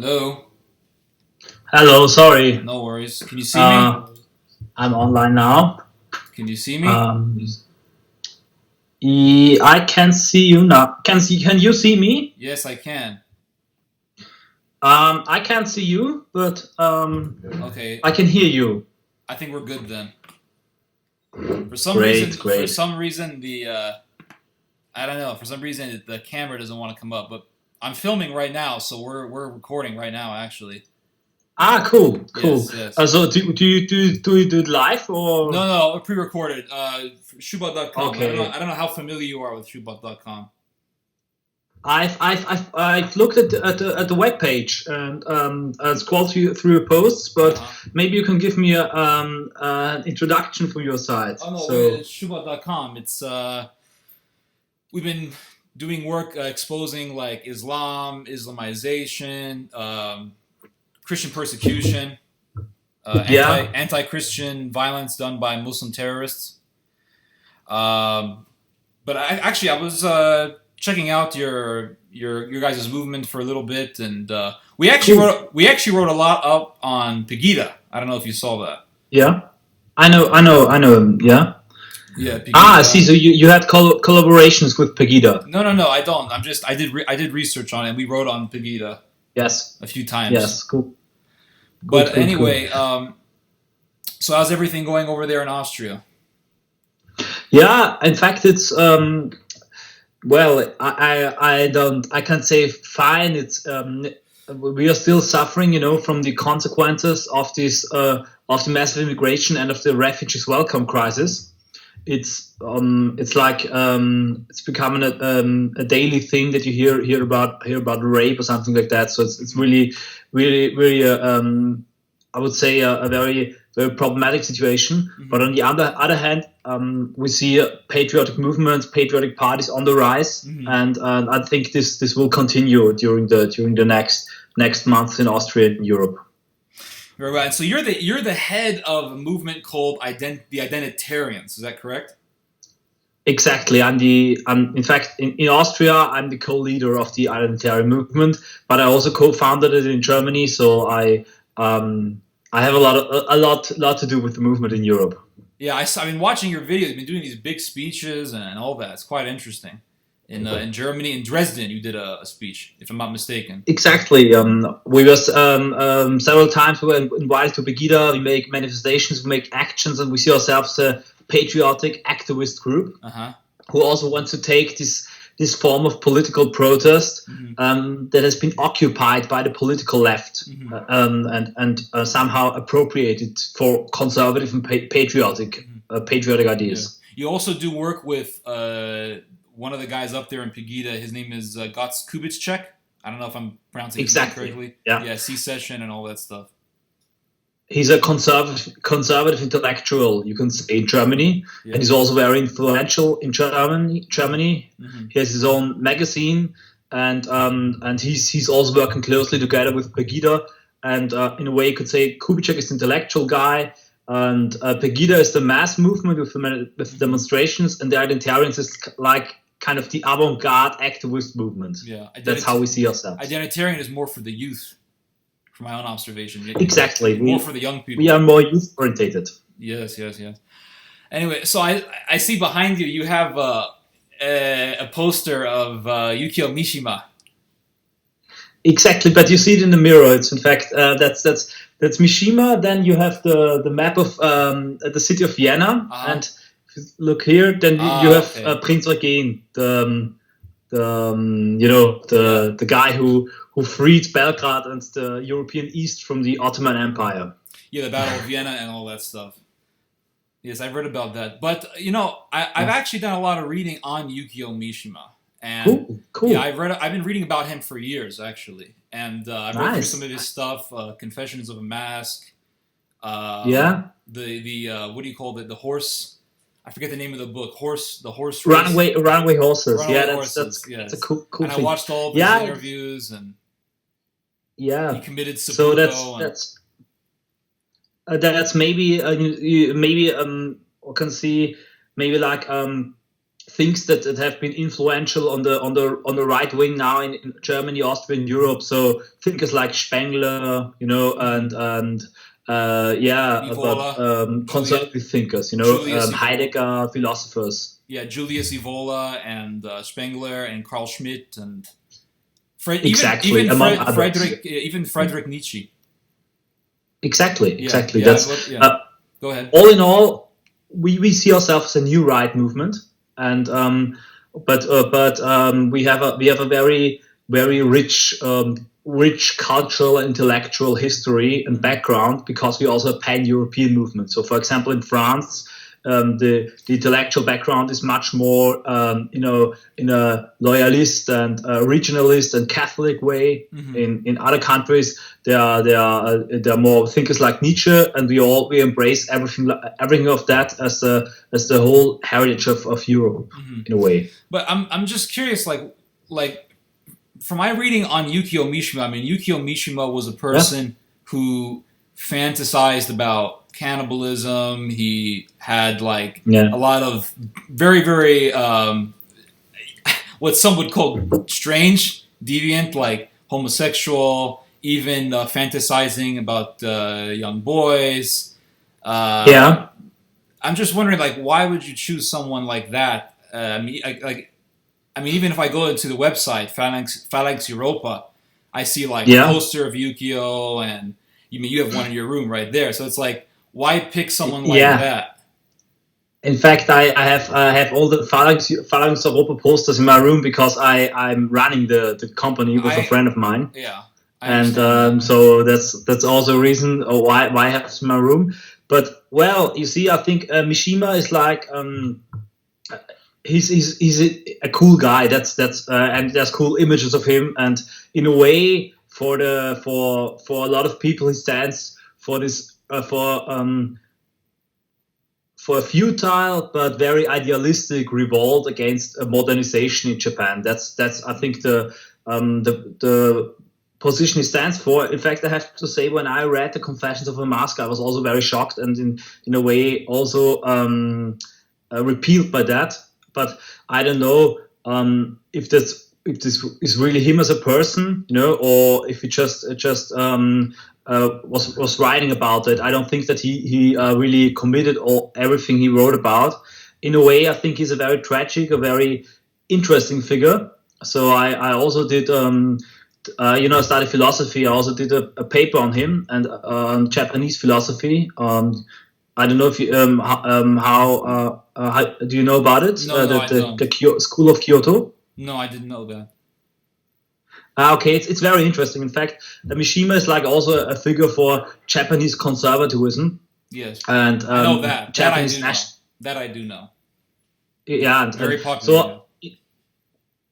Hello. Hello, sorry. No worries. Can you see me? Uh, I'm online now. Can you see me? Um, I can see you now. Can you see me? Yes, I can. I can't see you, but Okay. I can hear you. I think we're good then. For some Great, reason, for great. some reason, the I don't know. For some reason, the camera doesn't want to come up. But I'm filming right now, so we're recording right now. Actually. Cool, cool. Yes. Yes. Do you do it live No, or? no, pre-recorded. Shoebat.com. Okay. I don't know how familiar you are with Shoebat.com. I've looked at the web page and scrolled through your posts, Uh but huh. maybe you can give me an introduction from your side. Oh no, So it's Shoebat.com. It's we've been doing work exposing like Islam, Islamization, Christian persecution, yeah. anti Christian violence done by Muslim terrorists. Um, but I was checking out your guys' movement for a little bit, and Cool. we actually wrote a lot up on Pegida. I don't know if you saw that. Yeah, I know him. Yeah. Yeah, I see. Pegida. So you had collaborations with Pegida. No, no, no. I don't. I did research on it. And we wrote on Pegida Yes. a few times. Yes. Cool. Good. But Good. Good. anyway, so how's everything going over there in Austria? Yeah. In fact, it's well, I don't. I can't say fine. It's we are still suffering, from the consequences of this of the massive immigration and of the refugees welcome crisis. It's like it's becoming a daily thing that you hear about rape or something like that. So it's really I would say a very very problematic situation. But Mm-hmm. on the other hand, we see patriotic movements, patriotic parties on the rise, Mm-hmm. and I think this will continue during the next months in Austria and Europe. Very well. And so you're the head of a movement called the Identitarians. Is that correct? Exactly. I'm in fact in Austria. I'm the co-leader of the identitarian movement, but I also co-founded it in Germany. So I have a lot to do with the movement in Europe. Yeah, I've been watching your videos. You've been doing these big speeches and all that. It's quite interesting. In Germany, in Dresden, you did a speech, if I'm not mistaken. Exactly. We were several times we were invited to Pegida. We make manifestations, we make actions, and we see ourselves a patriotic activist group Uh huh. who also wants to take this form of political protest Mm-hmm. that has been occupied by the political left Mm-hmm. and somehow appropriated for conservative and Mm-hmm. patriotic Yeah. ideas. You also do work with one of the guys up there in Pegida. His name is Gotz Kubitschek. I don't know if I'm pronouncing his name Exactly. correctly. Yeah. Yeah, C-session and all that stuff. He's a conservative intellectual, you can say, in Germany, Yeah. and he's also very influential in Germany. Mm-hmm. He has his own magazine, and he's also working closely together with Pegida. And in a way, you could say Kubitschek is the intellectual guy, and Pegida is the mass movement with Mm-hmm. demonstrations, and the Identitarians is like kind of the avant-garde activist movement. Yeah. That's how we see ourselves. Identitarian is more for the youth, from my own observation. Exactly. More for the young We people. are more youth orientated. Yes, yes, yes. Anyway, so I see behind you have a poster of Yukio Mishima. Exactly, but you see it in the mirror. It's in fact that's Mishima. Then you have the map of the city of Vienna, Uh-huh. and if you look here, then you Ah, have okay. Prince Eugen, Yeah. the guy who freed Belgrade and the European East from the Ottoman Empire. Yeah, the Battle of Vienna and all that stuff. Yes, I've read about that. But, I've actually done a lot of reading on Yukio Mishima. And, Cool, yeah, cool, I've been reading about him for years, actually. And I've read through some nice. of his stuff, Confessions of a Mask, Yeah, the what do you call it? The horse. I forget the name of the book. The horse race. runaway horses. Yeah, Runaway that's horses. that's a Yes. cool And I thing. watched all of his Yeah, interviews, and he yeah. committed So seppuku, and that's maybe maybe I can see maybe like things that have been influential on the right wing now in Germany, Austria, and Europe. So thinkers like Spengler, and Evola, conservative thinkers, Julius Heidegger, philosophers. Yeah, Julius Evola and Spengler and Carl Schmitt and Exactly, among others. Even Friedrich Nietzsche. Exactly. Yeah, go ahead. All in all, we see ourselves as a new right movement, and we have a very very rich cultural and intellectual history and background, because we also have pan-European movement. So, for example, in France, the intellectual background is much more, in a loyalist and regionalist and Catholic way. Mm-hmm. In other countries, there are more thinkers like Nietzsche, and we embrace everything of that as the whole heritage of Europe, mm-hmm. in a way. But I'm just curious, like from my reading on Yukio Mishima, I mean, Yukio Mishima was a person who fantasized about cannibalism. He had a lot of very, very what some would call strange, deviant, like homosexual, even fantasizing about young boys. I'm just wondering, why would you choose someone like that? I mean, even if I go into the website Phalanx Europa, I see a poster of Yukio, and you have one in your room right there. So it's why pick someone like that? In fact, I have all the Phalanx Europa posters in my room, because I'm running the company with a friend of mine. Yeah. And so that's also a reason why I have this in my room. But you see, I think Mishima is he's a cool guy. That's and there's cool images of him, and in a way, for a lot of people, he stands for this for a futile but very idealistic revolt against modernization in Japan. That's I think the position he stands for. In fact, I have to say, when I read the Confessions of a Mask, I was also very shocked, and in a way also repelled by that. But I don't know if this is really him as a person, or if he just was writing about it. I don't think that he really committed everything he wrote about. In a way, I think he's a very tragic, a very interesting figure. So I also did, I studied philosophy. I also did a paper on him and on Japanese philosophy. I don't know if you how do you know about it? No, I don't. The School of Kyoto. No, I didn't know that. Okay, it's very interesting. In fact, Mishima is also a figure for Japanese conservatism. Yes, and I know that. Japanese that I do know. Yeah, very popular. So,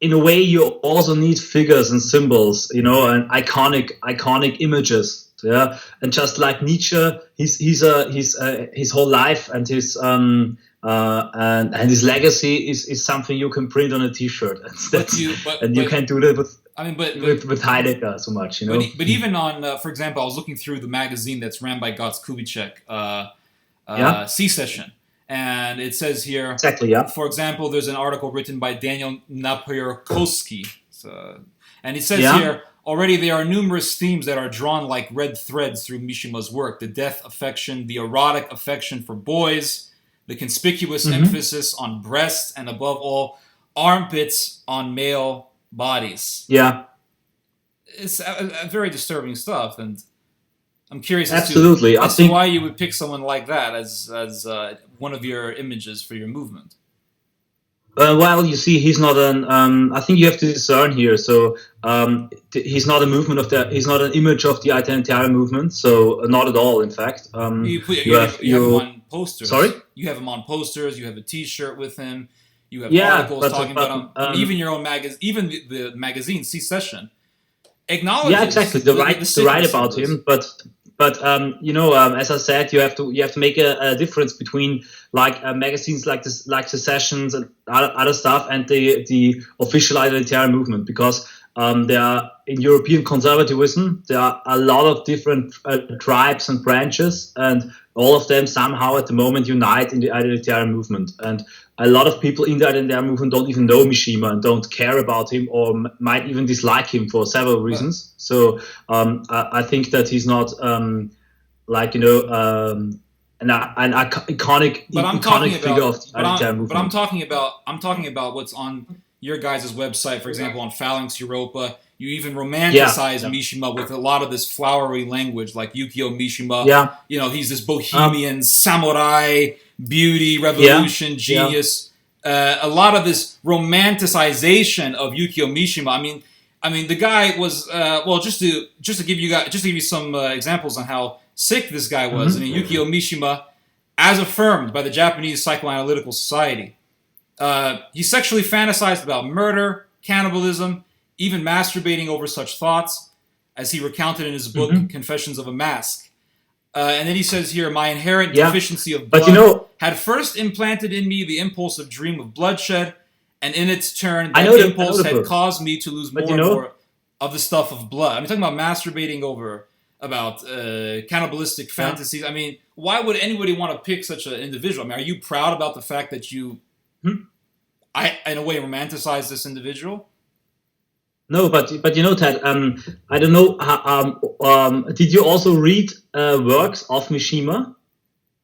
in a way, you also need figures and symbols, and iconic images. Yeah, and just like Nietzsche, his whole life and his and his legacy is something you can print on a T-shirt, and you can do that with Heidegger so much, But even on, for example, I was looking through the magazine that's ran by Gotz Kubitschek, C-Session, and it says here, exactly, yeah. For example, there's an article written by Daniel Napierkowski, and it says here, already there are numerous themes that are drawn like red threads through Mishima's work: the death affection, the erotic affection for boys, the conspicuous emphasis on breasts, and above all, armpits on male bodies. Yeah. It's a very disturbing stuff, and I'm curious as to why you would pick someone like that as one of your images for your movement. You see, he's not I think you have to discern here. So he's not a movement he's not an image of the identitarian movement. So not at all, in fact. You have him on posters. Sorry? You have him on posters. You have a T-shirt with him. You have articles talking about him. Even your own magazine, even the magazine C-Session acknowledges. Yeah, exactly. To write about him, but as I said, you have to make a difference between magazines like this, like Secessions and other stuff, and the official identitarian movement, because there are in European conservatism, there are a lot of different tribes and branches, and all of them somehow at the moment unite in the identitarian movement. And a lot of people in the identitarian movement don't even know Mishima and don't care about him, or might even dislike him for several reasons. So I think that he's not like, you know, an iconic figure of the identitarian movement. But I'm talking about what's on your guys' website, for example, on Phalanx Europa. You even romanticize Mishima with a lot of this flowery language, like Yukio Mishima. Yeah. You know, he's this bohemian samurai, beauty, revolution, genius. A lot of this romanticization of Yukio Mishima. I mean, the guy was just to give you some examples on how sick this guy was. I mean, Yukio Mishima, as affirmed by the Japanese Psychoanalytical Society, he sexually fantasized about murder, cannibalism, even masturbating over such thoughts, as he recounted in his book, Confessions of a Mask. And then he says here, my inherent deficiency of blood had first implanted in me the impulsive dream of bloodshed, and in its turn, that impulse had caused me to lose more and more of the stuff of blood. I'm talking about masturbating over, about cannibalistic fantasies. I mean, why would anybody want to pick such an individual? I mean, are you proud about the fact that you, in a way, romanticize this individual? No, but you know, Ted, I don't know. Did you also read works of Mishima?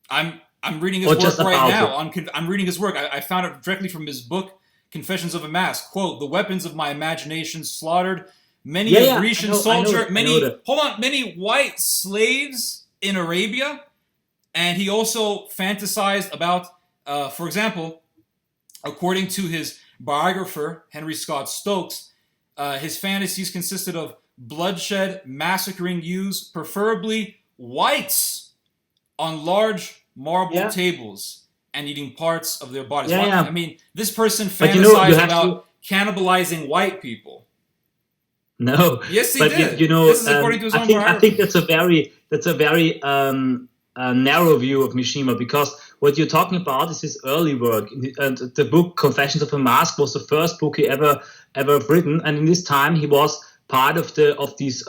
I'm reading his work right now. I'm reading his work. I found it directly from his book, Confessions of a Mask. Quote: "The weapons of my imagination slaughtered many a Grecian soldier, many white slaves in Arabia," and he also fantasized about, for example, according to his biographer Henry Scott Stokes. His fantasies consisted of bloodshed, massacring youths, preferably whites, on large marble tables and eating parts of their bodies. I mean, this person fantasized about cannibalizing white people. No. Yes, he but did. You know, this is according to his own biography. I think that's a very narrow view of Mishima, because what you're talking about is his early work, and the book Confessions of a Mask was the first book he ever written, and in this time he was part of this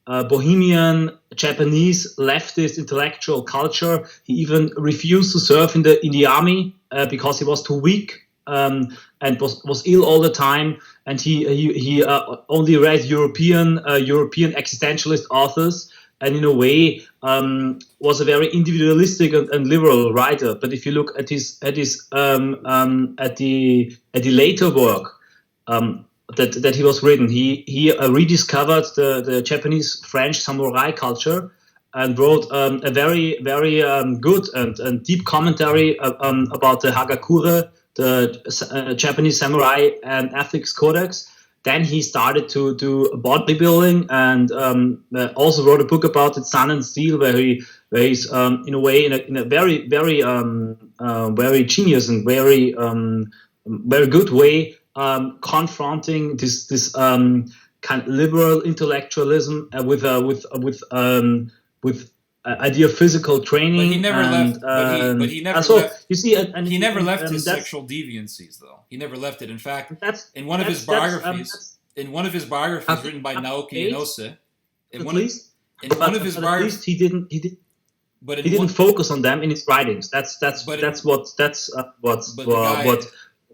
bohemian Japanese leftist intellectual culture. He even refused to serve in the army because he was too weak and was ill all the time, and he only read European existentialist authors. And in a way, was a very individualistic and liberal writer. But if you look at the later work that he was written, he rediscovered the Japanese French samurai culture and wrote a very good and deep commentary about the Hagakure, the Japanese samurai and ethics codex. Then he started to do bodybuilding, and also wrote a book about it, Sun and Steel, where he's in a way in a very very genius and very good way confronting this kind of liberal intellectualism with idea of physical training. But he never left. But he never left. You see, and he never left his sexual deviancies, though. He never left it. In fact, in one of his biographies written by Naoki Inose, in one of his biographies, he didn't focus on them in his writings. That's what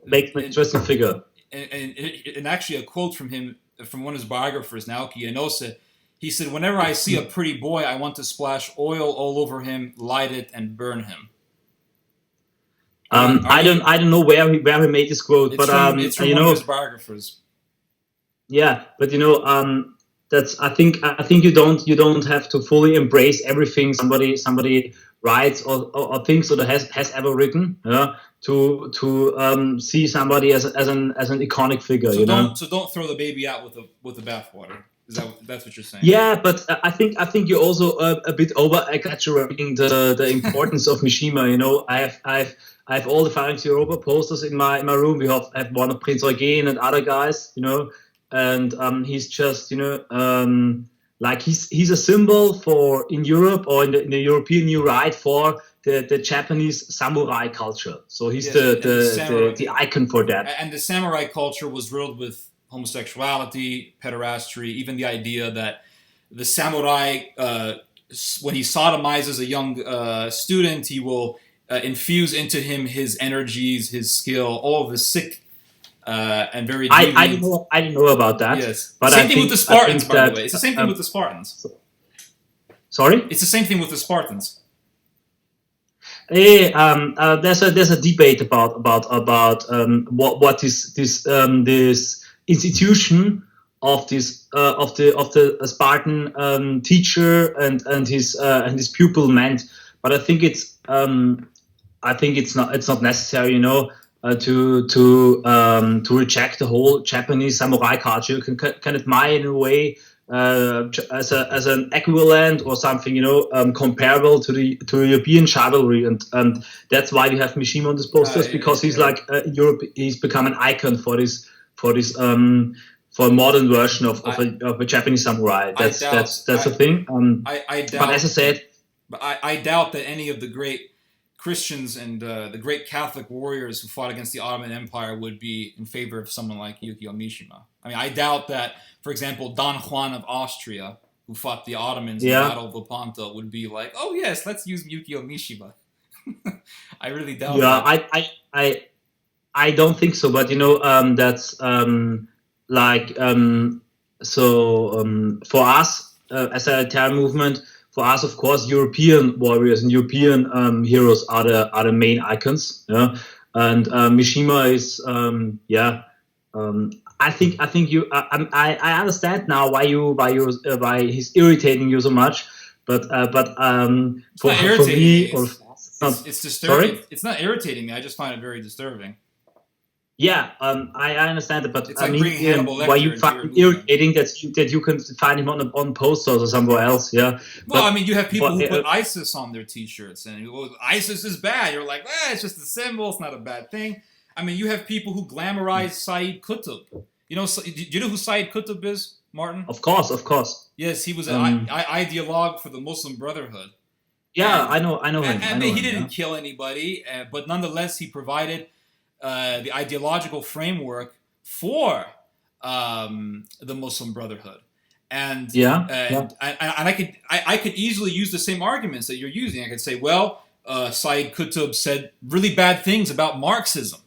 makes an interesting figure. And actually, a quote from him, from one of his biographers, Naoki Inose. He said, "Whenever I see a pretty boy, I want to splash oil all over him, light it, and burn him." I don't know where he made this quote, it's from one of his biographers. Yeah, but that's I think you don't have to fully embrace everything somebody writes or thinks or has ever written. To see somebody as an iconic figure. So don't throw the baby out with the bathwater. That's what you're saying? Yeah, but I think you're also a bit over exaggerating the importance of Mishima. I have all the Phalanx Europa posters in my room. We have one of Prince Eugen and other guys. And he's just like he's a symbol for in Europe or in the European New Right for the Japanese samurai culture. So he's the icon for that. And the samurai culture was riddled with homosexuality, pederasty, even the idea that the samurai, when he sodomizes a young student, he will infuse into him his energies, his skill, all of the sick and very deviant. I didn't know about that. Yes. But same thing with the Spartans, by the way. It's the same thing with the Spartans. Sorry? It's the same thing with the Spartans. There's a debate about what is this institution of the Spartan teacher and his pupil meant, but I think it's not necessary, to reject the whole Japanese samurai culture. You can admire in a way as an equivalent or something, comparable to the European chivalry, and that's why we have Mishima on these posters, because he's like he's become an icon for a modern version of a Japanese samurai. That's a thing. I doubt, but as I said, I doubt that any of the great Christians and the great Catholic warriors who fought against the Ottoman Empire would be in favor of someone like Yukio Mishima. I mean, I doubt that, for example, Don Juan of Austria, who fought the Ottomans in the Battle of Lepanto, would be like, "Oh yes, let's use Yukio Mishima." I really doubt that. I don't think so, but that's for us as a terror movement. For us, of course, European warriors and European heroes are the main icons. Yeah? And Mishima is, I think you. I understand now why he's irritating you so much. But for me, it's disturbing. Sorry? It's not irritating me. I just find it very disturbing. Yeah, I understand it, but it's like why you find it irritating that you can find him on posters or somewhere else, yeah. Well, I mean, you have people who put ISIS on their T-shirts, and ISIS is bad. You're like, it's just a symbol. It's not a bad thing. I mean, you have people who glamorize Sayyid Qutb. Do you know who Sayyid Qutb is, Martin? Of course. Yes, he was an ideologue for the Muslim Brotherhood. Yeah, I know him. And he didn't kill anybody, but nonetheless, he provided the ideological framework for the Muslim Brotherhood, and I could easily use the same arguments that you're using. I could say, well, Sayyid Qutb said really bad things about Marxism,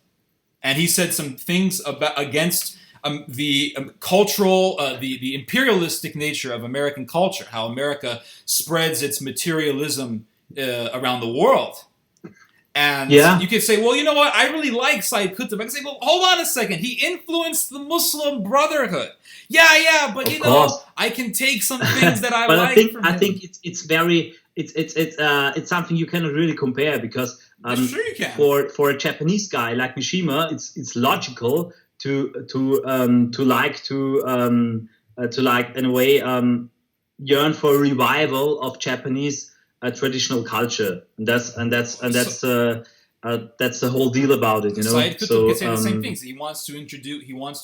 and he said some things against the cultural, the imperialistic nature of American culture, how America spreads its materialism around the world. And you could say, well, you know what? I really like Sayyid Qutb. I can say, well, hold on a second. He influenced the Muslim Brotherhood. Yeah, but I can take some things that I like from him. I think it's very it's something you cannot really compare, because sure you can. For a Japanese guy like Mishima, it's logical to in a way yearn for a revival of Japanese traditional culture, and that's the whole deal about it, Sayyid Qutb can say the same things. He wants to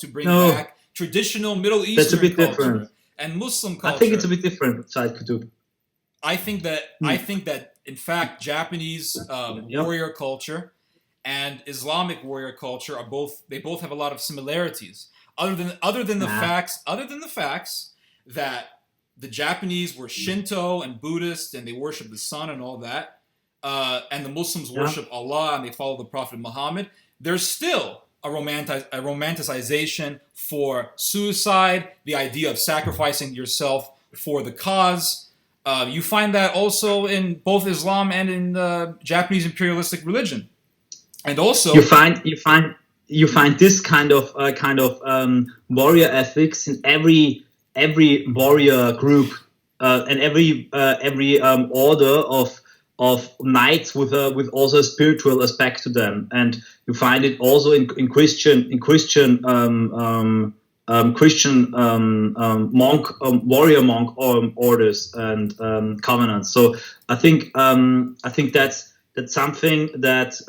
bring back traditional Middle Eastern culture different. And Muslim culture. I think it's a bit different, Sayyid Qutb. I think that in fact Japanese warrior culture and Islamic warrior culture both have a lot of similarities. Other than the facts that the Japanese were Shinto and Buddhist, and they worship the sun and all that, and the Muslims worship Allah and they follow the Prophet Muhammad. There's still a romanticization for suicide, the idea of sacrificing yourself for the cause. You find that also in both Islam and in Japanese imperialistic religion, and also you find this kind of warrior ethics in every warrior group and every order of knights with also a spiritual aspect to them, and you find it also in Christian monk warrior monk orders and covenants. So I think that's something that's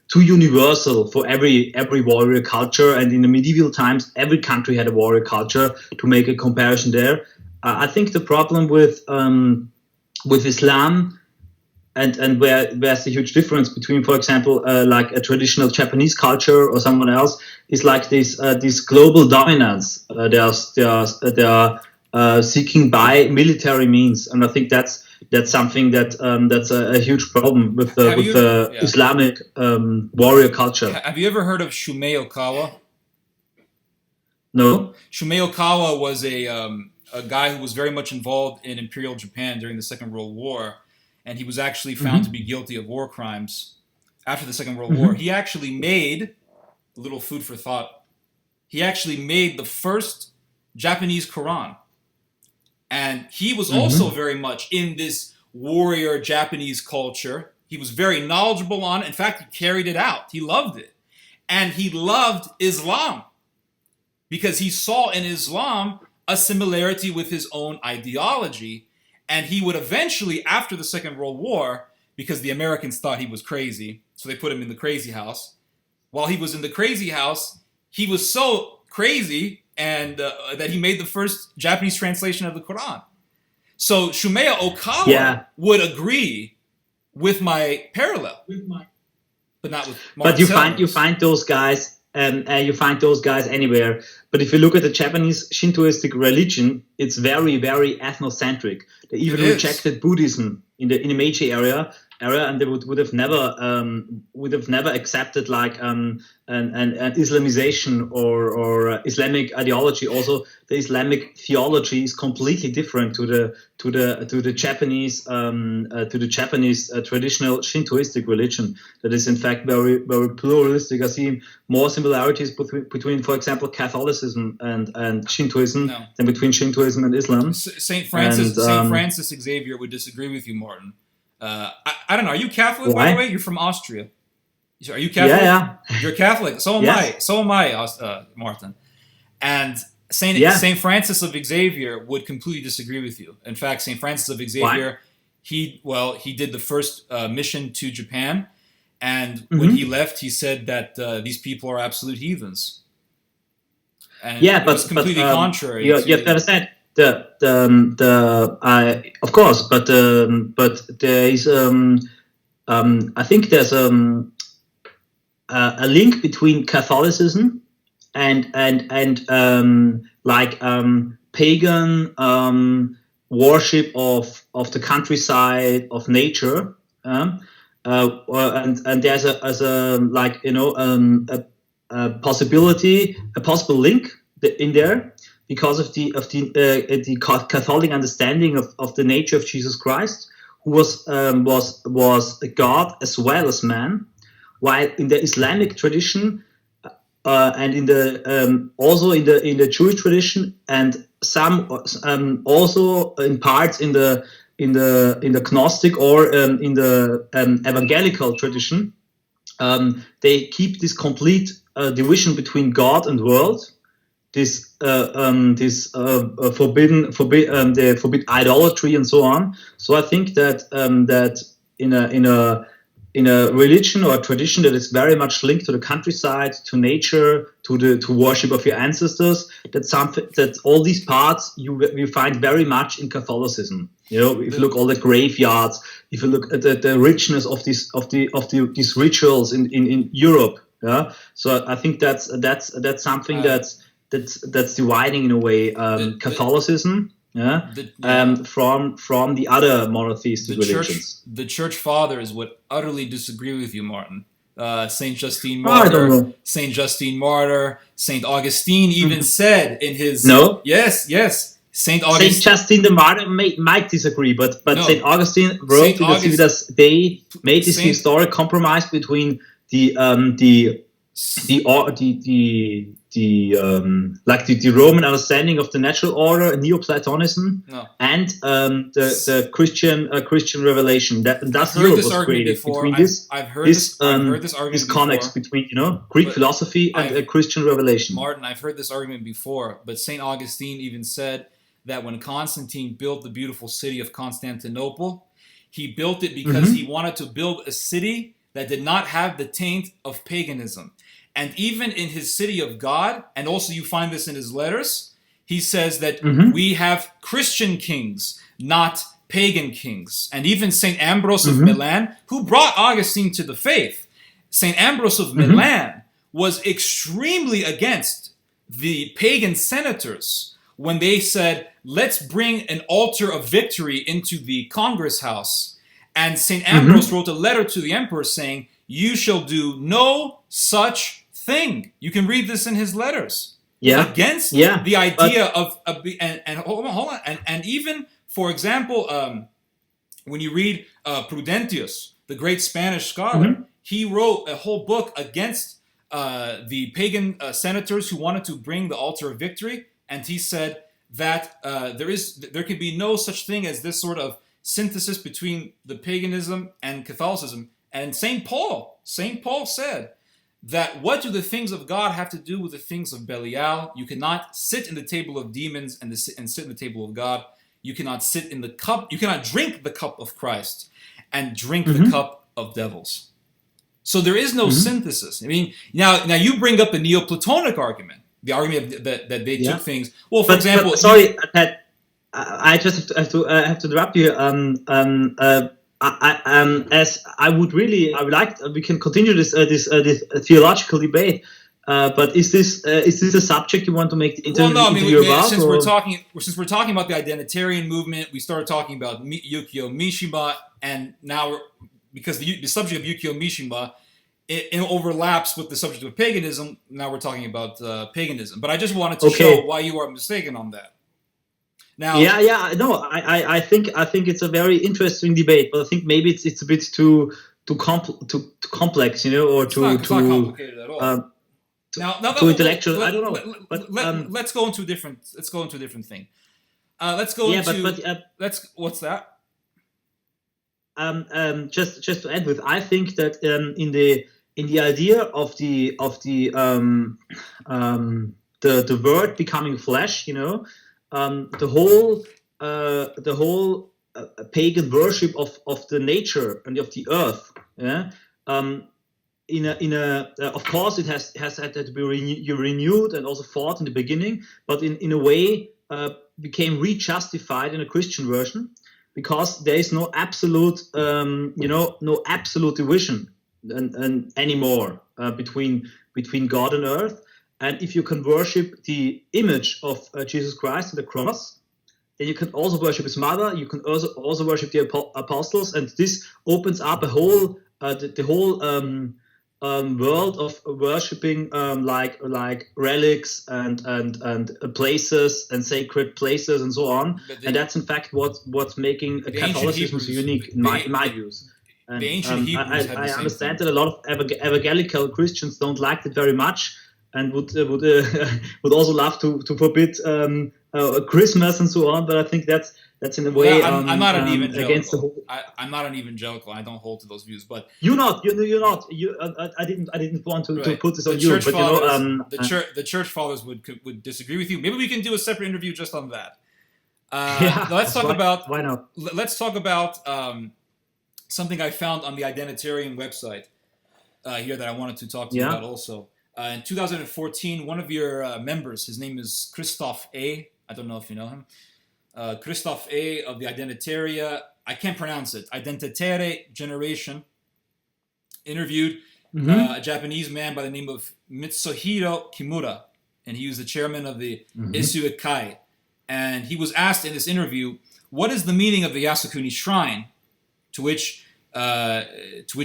too universal for every warrior culture, and in the medieval times every country had a warrior culture to make a comparison there. I think the problem with Islam, and where there's a huge difference between, for example, like a traditional Japanese culture or someone else, is like this global dominance. They are seeking by military means, and I think that's something that's a huge problem with the Islamic warrior culture. Have you ever heard of Shumei Okawa? No. Shumei Okawa was a guy who was very much involved in Imperial Japan during the Second World War, and he was actually found to be guilty of war crimes after the Second World War. He actually made, a little food for thought, he actually made the first Japanese Quran. And he was also very much in this warrior Japanese culture. He was very knowledgeable on it. In fact, he carried it out. He loved it. And he loved Islam because he saw in Islam a similarity with his own ideology. And he would eventually, after the Second World War, because the Americans thought he was crazy, so they put him in the crazy house. While he was in the crazy house, he was so crazy and that he made the first Japanese translation of the Quran. So Shumei Okawa would agree with my parallel, but not with Martin But you find those guys, you find those guys anywhere. But if you look at the Japanese Shintoistic religion, it's very, very ethnocentric. They even rejected Buddhism in the Meiji area, and they would have never accepted like an Islamization or Islamic ideology. Also, the Islamic theology is completely different to the Japanese traditional Shintoistic religion. That is in fact very, very pluralistic. I see more similarities between, for example, Catholicism and Shintoism than between Shintoism and Islam. Saint Francis Xavier would disagree with you, Martin. I don't know. Are you Catholic, by the way? You're from Austria. Are you Catholic? Yeah. You're Catholic. So am I. So am I, Martin. And Saint Francis of Xavier would completely disagree with you. In fact, Saint Francis of Xavier, he did the first mission to Japan, and when he left, he said that these people are absolute heathens. And it was completely contrary. You have to understand. Of course, but there is I think there's a link between Catholicism and pagan worship of the countryside, of nature, and there's a possible link in there, because of the Catholic understanding of the nature of Jesus Christ, who was God as well as man, while in the Islamic tradition and in the also in the Jewish tradition, and some also in parts in the Gnostic or in the evangelical tradition, they keep this complete division between God and world. This forbid idolatry and so on. So I think that in a religion or a tradition that is very much linked to the countryside, to nature, to worship of your ancestors, that all these parts you find very much in Catholicism. You know, if you look all the graveyards, if you look at the richness of these rituals in Europe. Yeah. So I think that's something that's dividing in a way Catholicism from the other monotheistic religions. The church fathers would utterly disagree with you, Martin. Saint Justine Martyr, Saint Augustine even said in his yes. Saint Justine the Martyr might disagree, but Saint Augustine wrote that they made this historic compromise between the Roman understanding of the natural order, Neoplatonism, and the Christian revelation. Thus Europe was created between this connex between Greek philosophy and Christian revelation. Martin, I've heard this argument before, but Saint Augustine even said that when Constantine built the beautiful city of Constantinople, he built it because he wanted to build a city that did not have the taint of paganism. And even in his city of God, and also you find this in his letters, he says that we have Christian kings, not pagan kings. And even St. Ambrose of Milan, who brought Augustine to the faith, St. Ambrose of Milan was extremely against the pagan senators when they said, let's bring an altar of victory into the Congress House. And St. Ambrose wrote a letter to the emperor saying, you shall do no such thing. You can read this in his letters. Against the idea of and hold on. And even, for example, when you read Prudentius, the great Spanish scholar, he wrote a whole book against the pagan senators who wanted to bring the altar of victory, and he said that there can be no such thing as this sort of synthesis between the paganism and Catholicism. And St. Paul said that what do the things of God have to do with the things of Belial? You cannot sit in the table of demons and sit in the table of God. You cannot sit in the cup. You cannot drink the cup of Christ and drink the cup of devils. So there is no synthesis. I mean, now you bring up the Neoplatonic argument, the argument that they took things. Well, for example, sorry, I just have to interrupt you. As I would like, we can continue this theological debate. But is this a subject you want to make the interview about? Since we're talking about the identitarian movement, we started talking about Yukio Mishima, and now because the subject of Yukio Mishima it overlaps with the subject of paganism. Now we're talking about paganism. But I just wanted to show why you are mistaken on that. Now, no, I think it's a very interesting debate, but I think maybe it's a bit too complex, or it's not complicated at all. Now, too intellectual. I don't know. But let's go into a different. Let's go into a different thing. Let's go into. What's that? Just to end with, I think that in the idea of the word becoming flesh, the whole pagan worship of the nature and of the earth, of course it has had to be renewed and also fought in the beginning, but in a way became rejustified in a Christian version, because there is no absolute no absolute division and anymore between God and earth. And if you can worship the image of Jesus Christ on the cross, then you can also worship his mother. You can also worship the apostles, and this opens up a whole the whole world of worshiping like relics and places and sacred places and so on. And that's in fact what's making Catholicism so unique in my views. And, the ancient Hebrews I understand that a lot of evangelical Christians don't like it very much, and would also love to forbid Christmas and so on. But I think that's in a way I'm not an evangelical. Against the whole. I'm not an evangelical. I don't hold to those views. But you're not. I didn't want to put this on you. But the church fathers would disagree with you. Maybe we can do a separate interview just on that. Let's talk about. Why not? Let's talk about something I found on the Identitarian website here that I wanted to talk to you about also. In 2014, one of your members, his name is Christoph A. I don't know if you know him. Christoph A. of the Identitaria, I can't pronounce it, Identitare Generation, interviewed a Japanese man by the name of Mitsuhiro Kimura, and he was the chairman of the Isuikai. And he was asked in this interview, what is the meaning of the Yasukuni Shrine? To which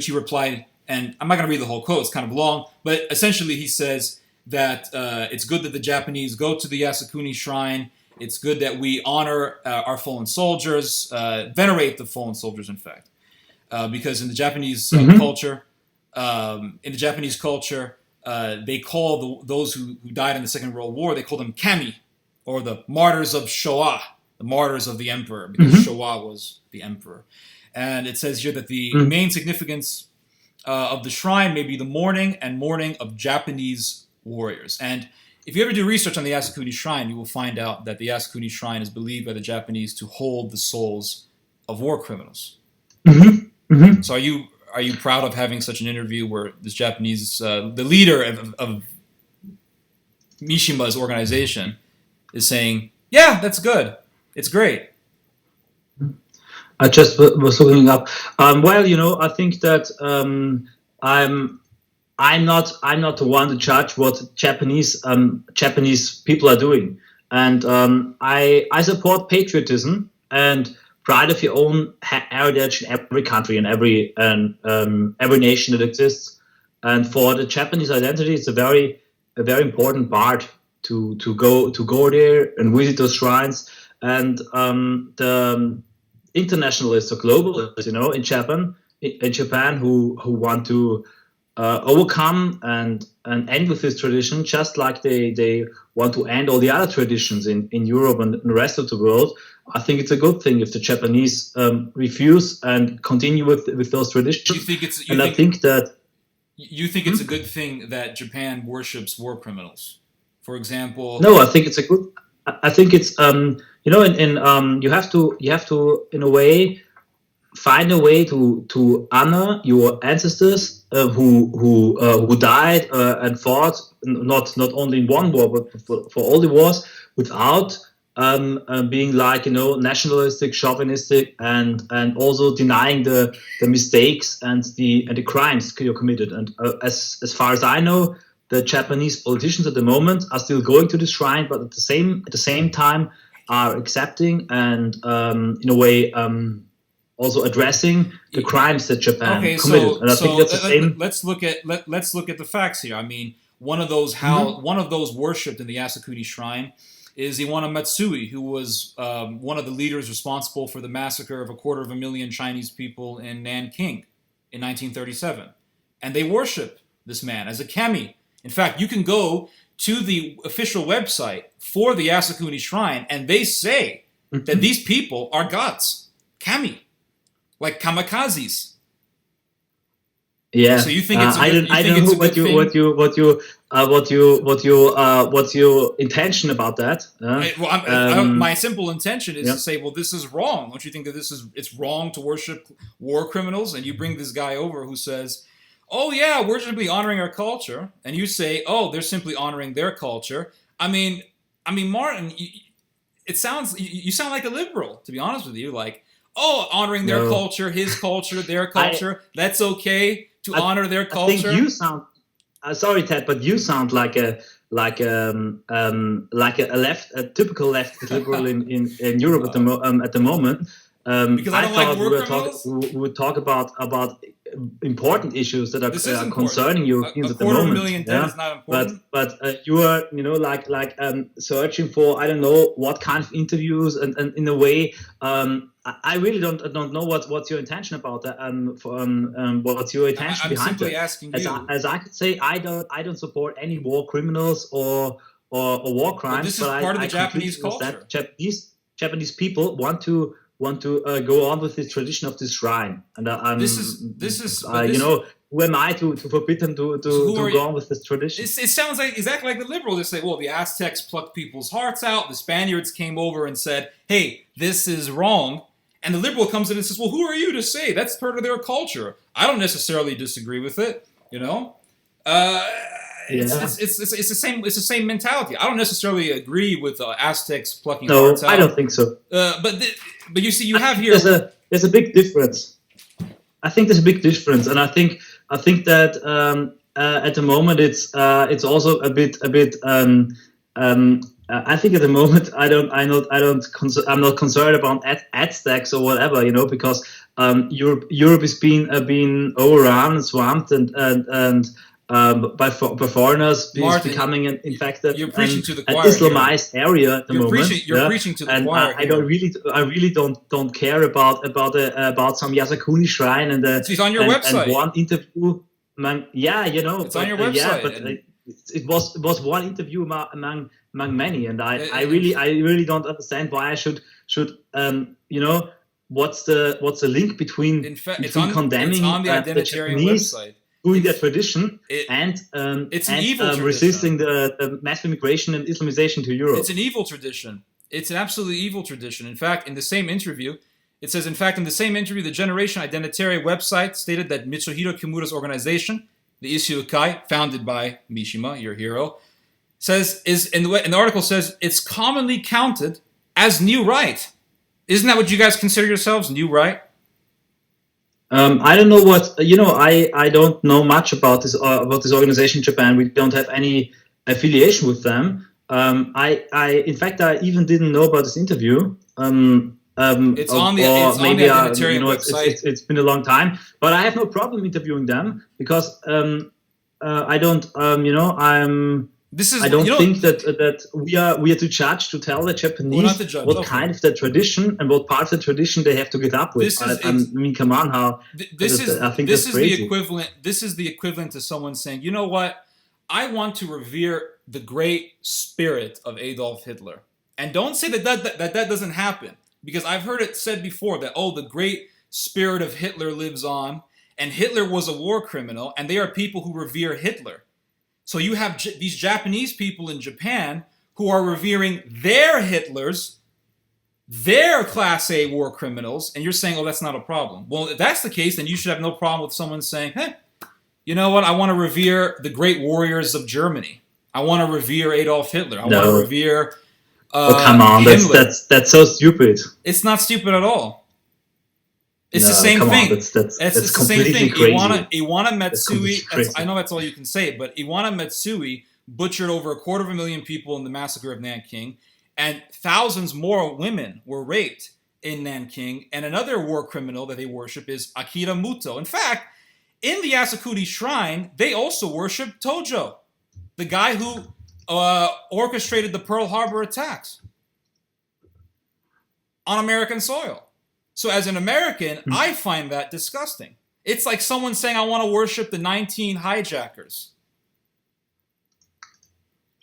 he replied, and I'm not going to read the whole quote, it's kind of long, but essentially he says that it's good that the Japanese go to the Yasukuni Shrine. It's good that we honor our fallen soldiers, venerate the fallen soldiers, in fact. Because in the Japanese culture, they call those who died in the Second World War, they call them kami, or the martyrs of Showa, the martyrs of the emperor, because Showa was the emperor. And it says here that the main significance of the shrine may be the mourning of Japanese warriors. And if you ever do research on the Yasukuni Shrine, you will find out that the Yasukuni Shrine is believed by the Japanese to hold the souls of war criminals. So are you proud of having such an interview where this Japanese, the leader of Mishima's organization, is saying, yeah, that's good. It's great. I just was looking up. Well, I think that I'm I'm not the one to judge what Japanese people are doing, and I support patriotism and pride of your own heritage in every country and every nation that exists. And for the Japanese identity, it's a very important part to go there and visit those shrines. And the internationalists or globalists, in Japan who want to overcome and end with this tradition, just like they want to end all the other traditions in Europe and the rest of the world. I think it's a good thing if the Japanese refuse and continue with those traditions. I think that you think it's a good thing that Japan worships war criminals, for example? No, I think it's a good. I think it's you have to in a way find a way to honor your ancestors who died and fought not only in one war but for all the wars without being like nationalistic, chauvinistic, and also denying the mistakes and the crimes you committed. And as far as I know, the Japanese politicians at the moment are still going to the shrine, but at the same time are accepting and in a way also addressing the crimes that Japan committed. And I think that's the same. Let's look at the facts here. I mean, one of those worshipped in the Yasukuni Shrine is Iwana Matsui, who was one of the leaders responsible for the massacre of 250,000 Chinese people in Nanking in 1937. And they worship this man as a kami. In fact, you can go to the official website for the Yasukuni Shrine, and they say that these people are gods, kami, like kamikazes. Yeah. So you think it's what's your intention about that? My simple intention is to say, well, this is wrong. Don't you think that it's wrong to worship war criminals? And you bring this guy over who says, oh yeah, we're simply honoring our culture, and you say, oh, they're simply honoring their culture. I mean, Martin, you sound like a liberal, to be honest with you. Like, oh, honoring their culture, his culture, their culture. That's okay to honor their culture. I think you sound. Sorry, Ted, but you sound like a typical left liberal in Europe at the moment. Because I don't like war criminals. We would talk about important issues that are concerning Europeans at the moment. 250,000 dead is not important. But you are searching for I don't know what kind of interviews and in a way I really don't know what's your intention about that what's your intention behind simply it. Asking you. As I could say, I don't support any war criminals or war crimes. But this is part of the Japanese culture. Japanese people want to go on with this tradition of this shrine, and who am I to forbid them to go on with this tradition? It sounds like exactly like the liberal. They say, well, the Aztecs plucked people's hearts out. The Spaniards came over and said, hey, this is wrong. And the liberal comes in and says, well, who are you to say? That's part of their culture. I don't necessarily disagree with it. It's the same mentality. I don't necessarily agree with Aztecs plucking hearts out. No, I don't think so. But you see, you have here. There's a big difference. I think there's a big difference, and I think that at the moment it's also a bit. I think at the moment I'm not concerned about Aztecs or whatever, because Europe is being overrun and swamped and by foreigners, Martin, becoming in fact an Islamized area at the moment. You're preaching to the choir. I really don't care about some Yasukuni shrine and it's on your website. And one interview. It's on your website. But it was one interview among many, and I really don't understand why I should what's the link between condemning the identitarian website. Doing their tradition it's an evil tradition. Resisting the mass immigration and Islamization to Europe. It's an evil tradition. It's an absolutely evil tradition. In fact, in the same interview, the Generation Identitarian website stated that Mitsuhiro Kimura's organization, the Issyu-kai, founded by Mishima, your hero, the article says it's commonly counted as new right. Isn't that what you guys consider yourselves? New Right? I don't know what I don't know much about this organization in Japan. We don't have any affiliation with them. In fact, I even didn't know about this interview. It's on the identitarian website. It's been a long time, but I have no problem interviewing them because I don't I don't think that we are to judge, to tell the Japanese what kind of the tradition and what part of the tradition they have to get up with. I mean, come on, I think that's crazy. This is the equivalent to someone saying, you know what, I want to revere the great spirit of Adolf Hitler, and don't say that doesn't happen, because I've heard it said before that the great spirit of Hitler lives on, and Hitler was a war criminal, and they are people who revere Hitler. So you have these Japanese people in Japan who are revering their Hitlers, their Class A war criminals, and you're saying, that's not a problem. Well, if that's the case, then you should have no problem with someone saying, hey, you know what? I want to revere the great warriors of Germany. I want to revere Adolf Hitler. I want to revere come on, that's so stupid. It's not stupid at all. It's the same thing. That's the same thing. Crazy. Iwana Matsui, I know that's all you can say, but Iwana Matsui butchered over 250,000 people in the massacre of Nanking, and thousands more women were raped in Nanking, and another war criminal that they worship is Akira Muto. In fact, in the Yasukuni shrine, they also worship Tojo, the guy who orchestrated the Pearl Harbor attacks on American soil. So as an American, I find that disgusting. It's like someone saying, I want to worship the 19 hijackers.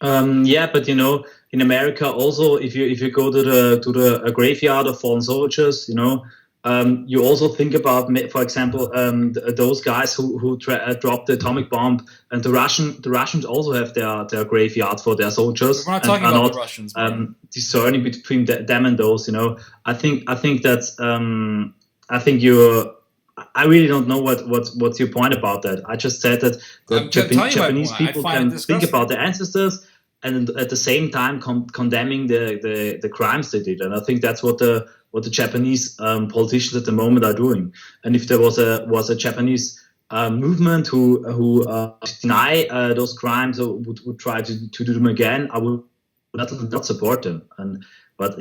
But in America also, if you go to the graveyard of fallen soldiers, you also think about, for example, those guys who dropped the atomic bomb, and the Russians also have their graveyard for their soldiers. We're not talking about the Russians. Discerning between them and those, I think that's I really don't know what's your point about that. I just said that the Japanese people can think about their ancestors and at the same time condemning the crimes they did, and I think that's what the Japanese politicians at the moment are doing. And if there was a Japanese movement who deny those crimes or would try to do them again, I would not support them. But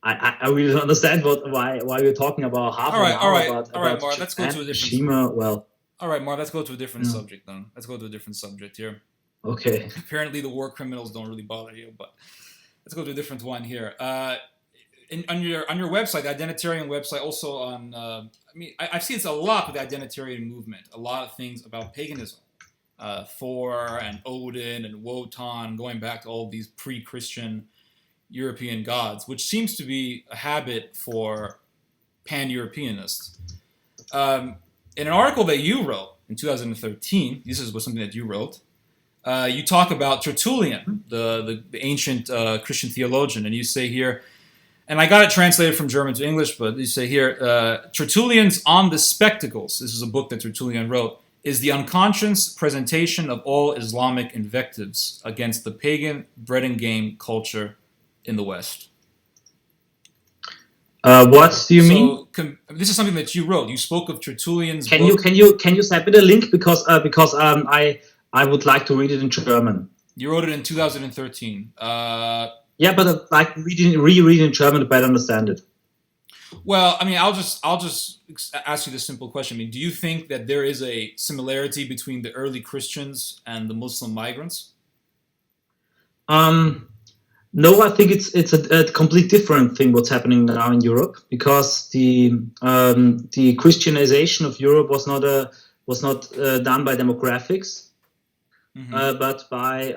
I really don't understand why we're talking about half an hour about Mark, let's go to a different Shima. Well, all right, Mark, let's go to a different subject then. Let's go to a different subject here. Okay. Apparently, the war criminals don't really bother you, but let's go to a different one here. On your website, the Identitarian website, also on. I've seen this a lot with the Identitarian movement. A lot of things about paganism, Thor and Odin and Wotan, going back to all these pre-Christian European gods, which seems to be a habit for pan-Europeanists. In an article that you wrote in 2013, this was something that you wrote. You talk about Tertullian, the ancient Christian theologian, and you say here, and I got it translated from German to English, but you say here, Tertullian's On the Spectacles, this is a book that Tertullian wrote, is the unconscious presentation of all Islamic invectives against the pagan bread and game culture in the West. What do you mean? This is something that you wrote. You spoke of Tertullian's book. Can you send me the link because I would like to read it in German. You wrote it in 2013. Yeah, but like reread in German to better understand it. Well, I'll just ask you this simple question. Do you think that there is a similarity between the early Christians and the Muslim migrants? No, I think it's a complete different thing what's happening now in Europe, because the Christianization of Europe was not done by demographics. Mm-hmm. But by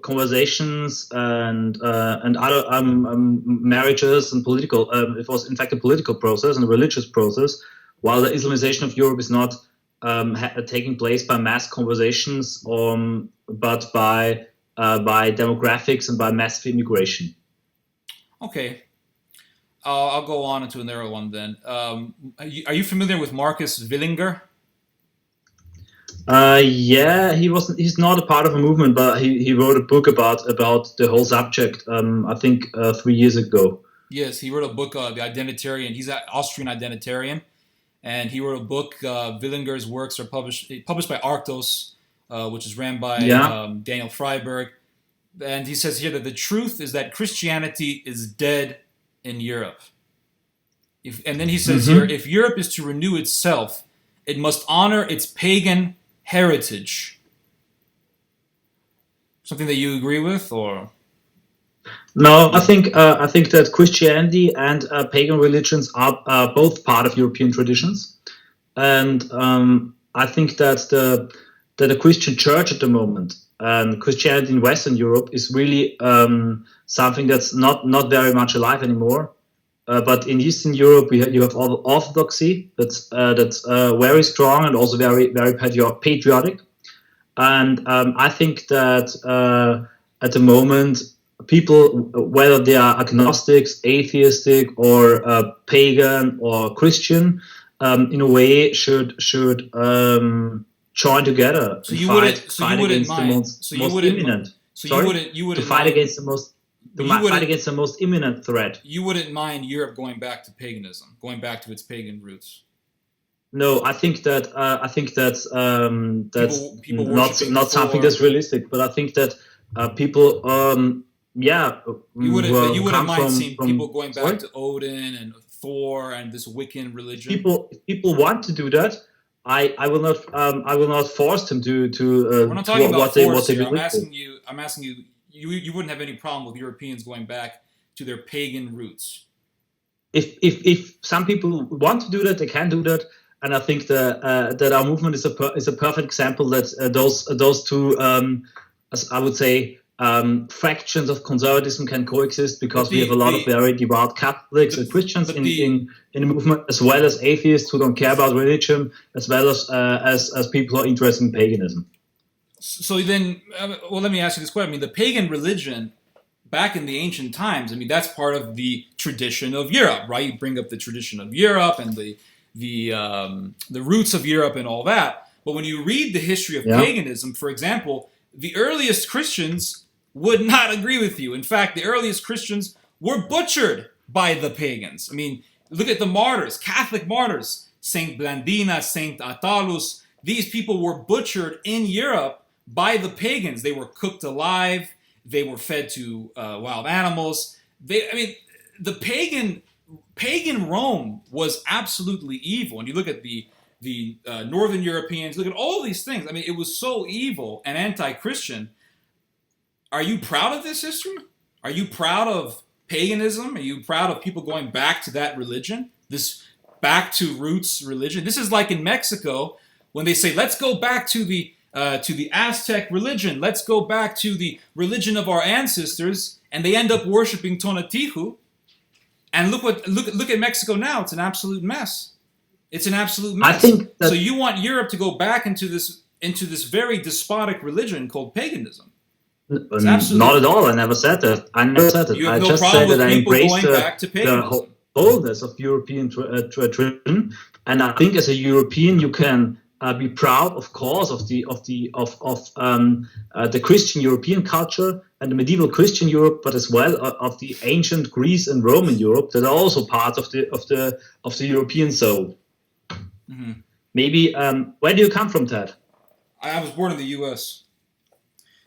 conversations and other marriages and political. It was in fact a political process and a religious process, while the Islamization of Europe is not taking place by mass conversations, but by demographics and by massive immigration. Okay, I'll go on into another one then. Are you familiar with Marcus Villinger? Yeah, he's not a part of a movement, but he wrote a book about the whole subject, I think 3 years ago. Yes, he wrote a book, The Identitarian. He's an Austrian identitarian, and he wrote a book. Willinger's works are published by Arctos, which is ran by Yeah. Daniel Freiberg. And he says here that the truth is that Christianity is dead in Europe. And then he says here, if Europe is to renew itself, it must honor its pagan heritage. Something that you agree with, or? No, I think that Christianity and pagan religions are both part of European traditions, and I think that the Christian Church at the moment and Christianity in Western Europe is really something that's not very much alive anymore. But in Eastern Europe, you have Orthodoxy that's very strong and also very patriotic, and I think that at the moment, people, whether they are agnostics, atheistic, or pagan or Christian, in a way should join together So you wouldn't mind. fight against the most imminent threat. You wouldn't mind Europe going back to paganism, going back to its pagan roots. No, I think that's People not something that's realistic. But I think that people. You wouldn't mind seeing people going back to Odin and Thor and this Wiccan religion. People want to do that. I will not force them to. We're not talking about force here. I'm asking you. You wouldn't have any problem with Europeans going back to their pagan roots. If some people want to do that, they can do that, and I think that our movement is a perfect example that those two, as I would say, fractions of conservatism can coexist, because we have a lot of very devout Catholics and Christians in the movement, as well as atheists who don't care about religion, as well as people who are interested in paganism. So then, let me ask you this question. I mean, the pagan religion back in the ancient times, I mean, that's part of the tradition of Europe, right? You bring up the tradition of Europe and the roots of Europe and all that. But when you read the history of paganism, for example, the earliest Christians would not agree with you. In fact, the earliest Christians were butchered by the pagans. I mean, look at the martyrs, Catholic martyrs, Saint Blandina, Saint Attalus. These people were butchered in Europe by the pagans. They were cooked alive. They were fed to wild animals. The pagan Rome was absolutely evil. And you look at the Northern Europeans, look at all these things. I mean, it was so evil and anti-Christian. Are you proud of this history? Are you proud of paganism? Are you proud of people going back to that religion? This back to roots religion? This is like in Mexico when they say, let's go back to the Aztec religion. Let's go back to the religion of our ancestors. And they end up worshiping Tonatiuh. And look at Mexico now. It's an absolute mess. It's an absolute mess. I think so you want Europe to go back into this very despotic religion called paganism. Not at all. I never said that. I just said that I embrace the wholeness of European tradition, and I think as a European you can be proud, of course, of the Christian European culture and the medieval Christian Europe, but as well of the ancient Greece and Roman Europe that are also part of the European soul. Mm-hmm. Maybe where do you come from, Ted? I was born in the U.S.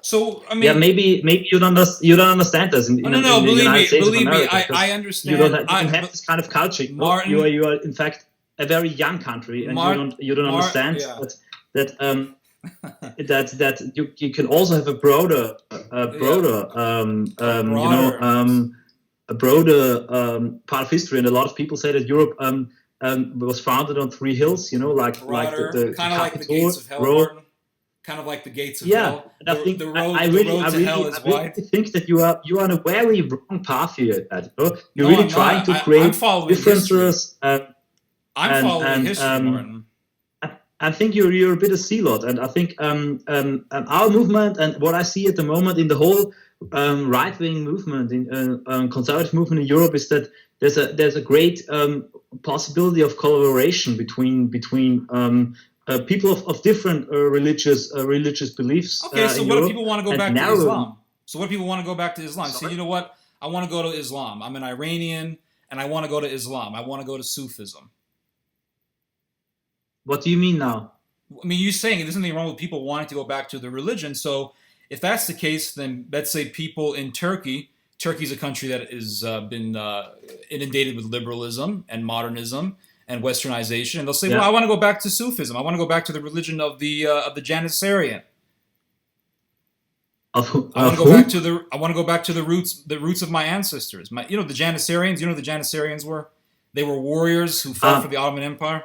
So I mean, maybe you don't understand this. Believe me, I understand. You don't have this kind of culture. Martin, you are in fact a very young country, and you don't understand that you can also have a broader part of history, and a lot of people say that Europe was founded on three hills. Like the kind of like the gates of hell. Kind of like the gates of hell. I think I really think that you are on a very wrong path here. You're really trying to create differences. I'm following history, Martin. I think you're a bit of zealot, and I think our movement and what I see at the moment in the whole right-wing movement, in conservative movement in Europe, is that there's a great possibility of collaboration between people of different religious beliefs. Okay, so what if people want to go back to Islam? So what if people want to go back to Islam? So you know what? I want to go to Islam. I'm an Iranian, and I want to go to Islam. I want to go to Sufism. What do you mean now? I mean, you're saying there's nothing wrong with people wanting to go back to the religion. So if that's the case, then let's say people in Turkey. Turkey's a country that has been inundated with liberalism and modernism and westernization, and they'll say, "Well, I want to go back to Sufism. I want to go back to the religion of the Janissarian. I want to go back to the roots of my ancestors. The Janissarians. You know who the Janissarians were? They were warriors who fought for the Ottoman Empire.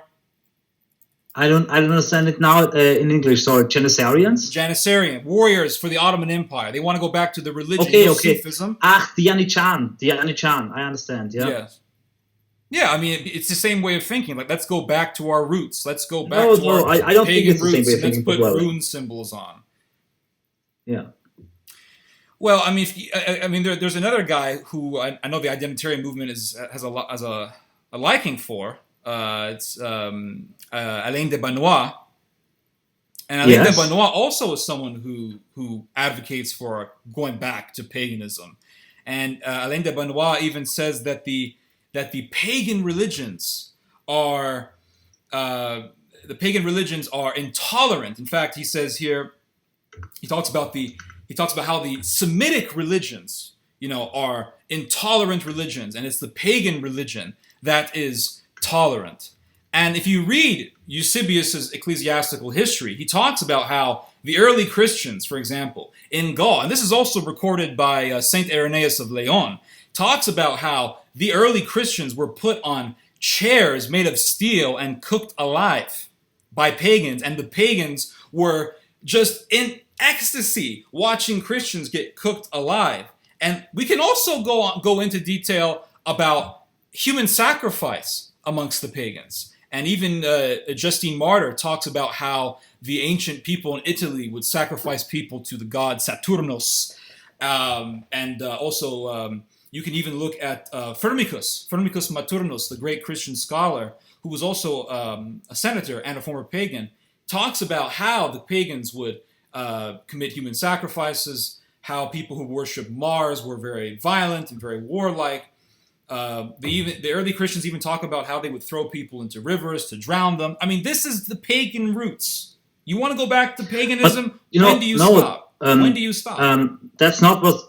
I don't understand it now in English. Sorry, Janissarian warriors for the Ottoman Empire. They want to go back to the religion of Sufism. The Yanichan. I understand. Yeah. Yes. Yeah, I mean, it's the same way of thinking. Like, let's go back to our roots. Let's go back to our I don't pagan think it's roots. The same way of Let's put rune symbols on. Yeah. Well, I mean, there's another guy who I know the identitarian movement has a liking for. It's Alain de Benoit, and Alain de Benoit also is someone who advocates for going back to paganism, and Alain de Benoit even says that the pagan religions are intolerant. In fact, he says here, he talks about how the Semitic religions, are intolerant religions, and it's the pagan religion that is tolerant. And if you read Eusebius's ecclesiastical history, he talks about how the early Christians, for example, in Gaul, and this is also recorded by Saint Irenaeus of Leon, talks about how the early Christians were put on chairs made of steel and cooked alive by pagans, and the pagans were just in ecstasy watching Christians get cooked alive. And we can also go into detail about human sacrifice amongst the pagans. And even Justine Martyr talks about how the ancient people in Italy would sacrifice people to the god Saturnus. You can even look at Firmicus Maturnus, the great Christian scholar, who was also a senator and a former pagan, talks about how the pagans would commit human sacrifices, how people who worship Mars were very violent and very warlike. The early Christians even talk about how they would throw people into rivers to drown them. I mean, this is the pagan roots. You want to go back to paganism? When do you stop? When do you stop? That's not what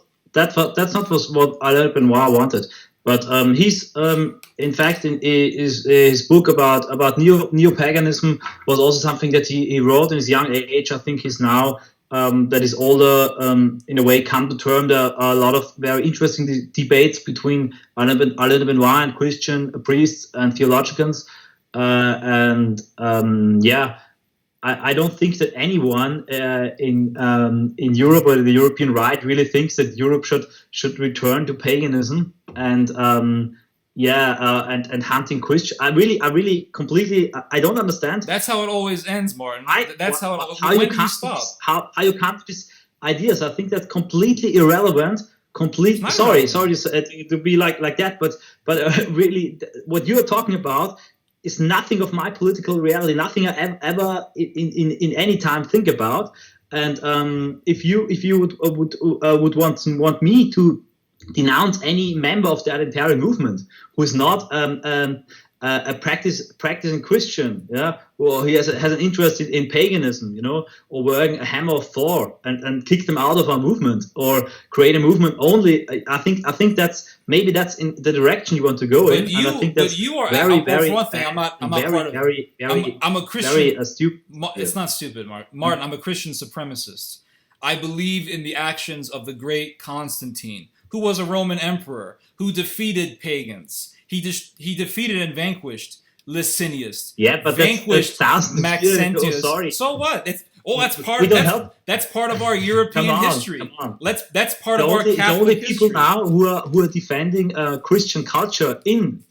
Alain Benoit wanted. But he's in fact in his book about neo-paganism was also something that he wrote in his young age. I think he's now that is older, in a way, come to term. There are a lot of very interesting debates between Alain de Benoit and Christian priests and theologians. I don't think that anyone in Europe or the European right really thinks that Europe should return to paganism and hunting Christian. I really completely. I don't understand. That's how it always ends, Martin. How you come to these ideas. I think that's completely irrelevant. Sorry to be like that, but really, what you are talking about is nothing of my political reality. Nothing I ever in any time think about. And if you would want me to denounce any member of the identitarian movement who is not a practicing Christian, or he has an interest in paganism, or wearing a hammer of Thor and kick them out of our movement, or create a movement only. I think that's maybe that's in the direction you want to go in. And I think that's very I'm a Christian. Very stupid. It's not stupid, Martin. I'm a Christian supremacist. I believe in the actions of the great Constantine, who was a Roman emperor, who defeated pagans. He defeated and vanquished Licinius. Yeah, but vanquished Maxentius. Sorry. So what? That's part of our European history. That's part of our Catholic history. The only people now who are defending Christian culture in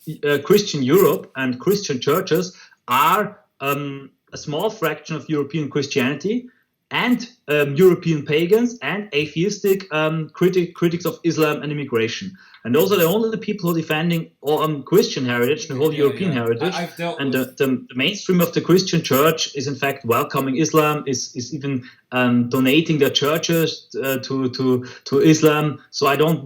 Christian Europe and Christian churches are a small fraction of European Christianity. and European pagans and atheistic critics of Islam and immigration. And those are the only people who are defending Christian heritage, the whole European heritage. And the mainstream of the Christian church is in fact welcoming Islam, is even donating their churches to Islam. So I don't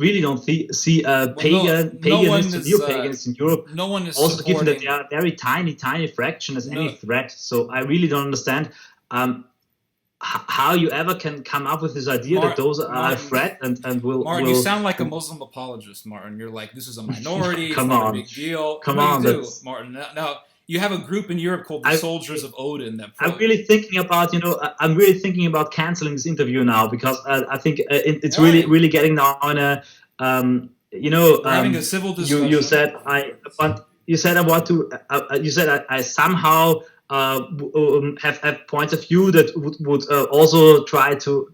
see paganists and neo-pagans in Europe. No one is also given that they are a very tiny fraction as any threat. So I really don't understand how you ever can come up with this idea that those are a threat and will... Martin, you sound like a Muslim apologist, Martin. You're like, this is a minority, it's not a big deal. Come on. Martin. Now, you have a group in Europe called the Soldiers of Odin. I'm really thinking about canceling this interview now, because I think it's really getting now on a... having a civil discussion. You said I somehow... have points of view that would also try to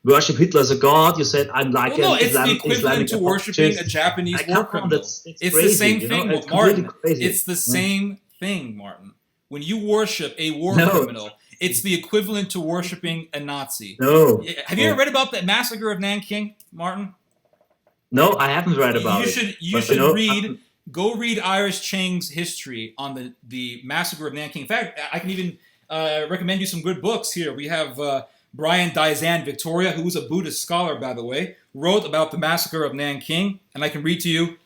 worship Hitler as a god. You said I'm like it's the equivalent to worshiping a Japanese war criminal. It's crazy, the same thing, Martin. It's the same thing, Martin. When you worship a war criminal, it's the equivalent to worshiping a Nazi. No. Have you ever read about the massacre of Nanking, Martin? No, I haven't read about it. You should read. Go read Iris Chang's history on the massacre of Nanking. In fact, I can even recommend you some good books here. We have Brian Daizan Victoria, who was a Buddhist scholar, by the way, wrote about the massacre of Nanking, and I can read to you